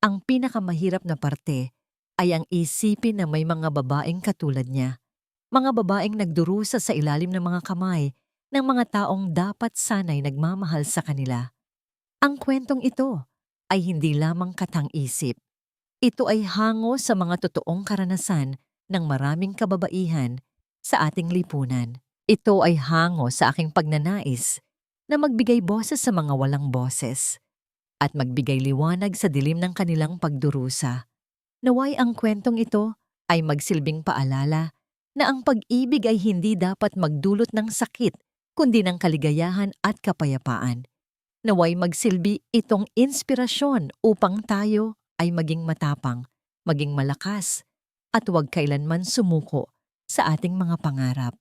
Ang pinakamahirap na parte ay ang isipin na may mga babaeng katulad niya. Mga babaeng nagdurusa sa ilalim ng mga kamay ng mga taong dapat sana'y nagmamahal sa kanila. Ang kwentong ito ay hindi lamang katang-isip. Ito ay hango sa mga totoong karanasan ng maraming kababaihan sa ating lipunan. Ito ay hango sa aking pagnanais na magbigay boses sa mga walang boses at magbigay liwanag sa dilim ng kanilang pagdurusa. Naway ang kwentong ito ay magsilbing paalala na ang pag-ibig ay hindi dapat magdulot ng sakit kundi ng kaligayahan at kapayapaan. Naway magsilbi itong inspirasyon upang tayo ay maging matapang, maging malakas, at huwag kailanman sumuko sa ating mga pangarap.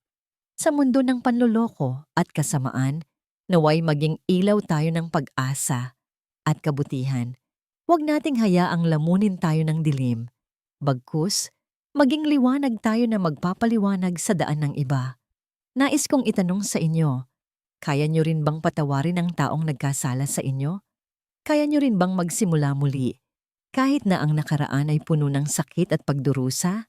Sa mundo ng panloloko at kasamaan, naway maging ilaw tayo ng pag-asa at kabutihan. Huwag nating hayaang lamunin tayo ng dilim. Bagkus, maging liwanag tayo na magpapaliwanag sa daan ng iba. Nais kong itanong sa inyo, kaya nyo rin bang patawarin ang taong nagkasala sa inyo? Kaya nyo rin bang magsimula muli, kahit na ang nakaraan ay puno ng sakit at pagdurusa?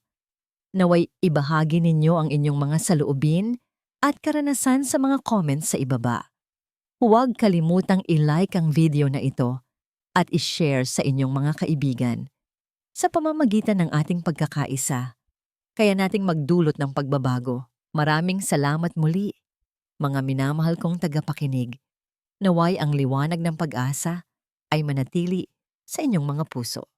Naway ibahagi ninyo ang inyong mga saloobin at karanasan sa mga comments sa ibaba. Huwag kalimutang i-like ang video na ito at i-share sa inyong mga kaibigan. Sa pamamagitan ng ating pagkakaisa, kaya nating magdulot ng pagbabago. Maraming salamat muli, mga minamahal kong tagapakinig. Naway ang liwanag ng pag-asa ay manatili sa inyong mga puso.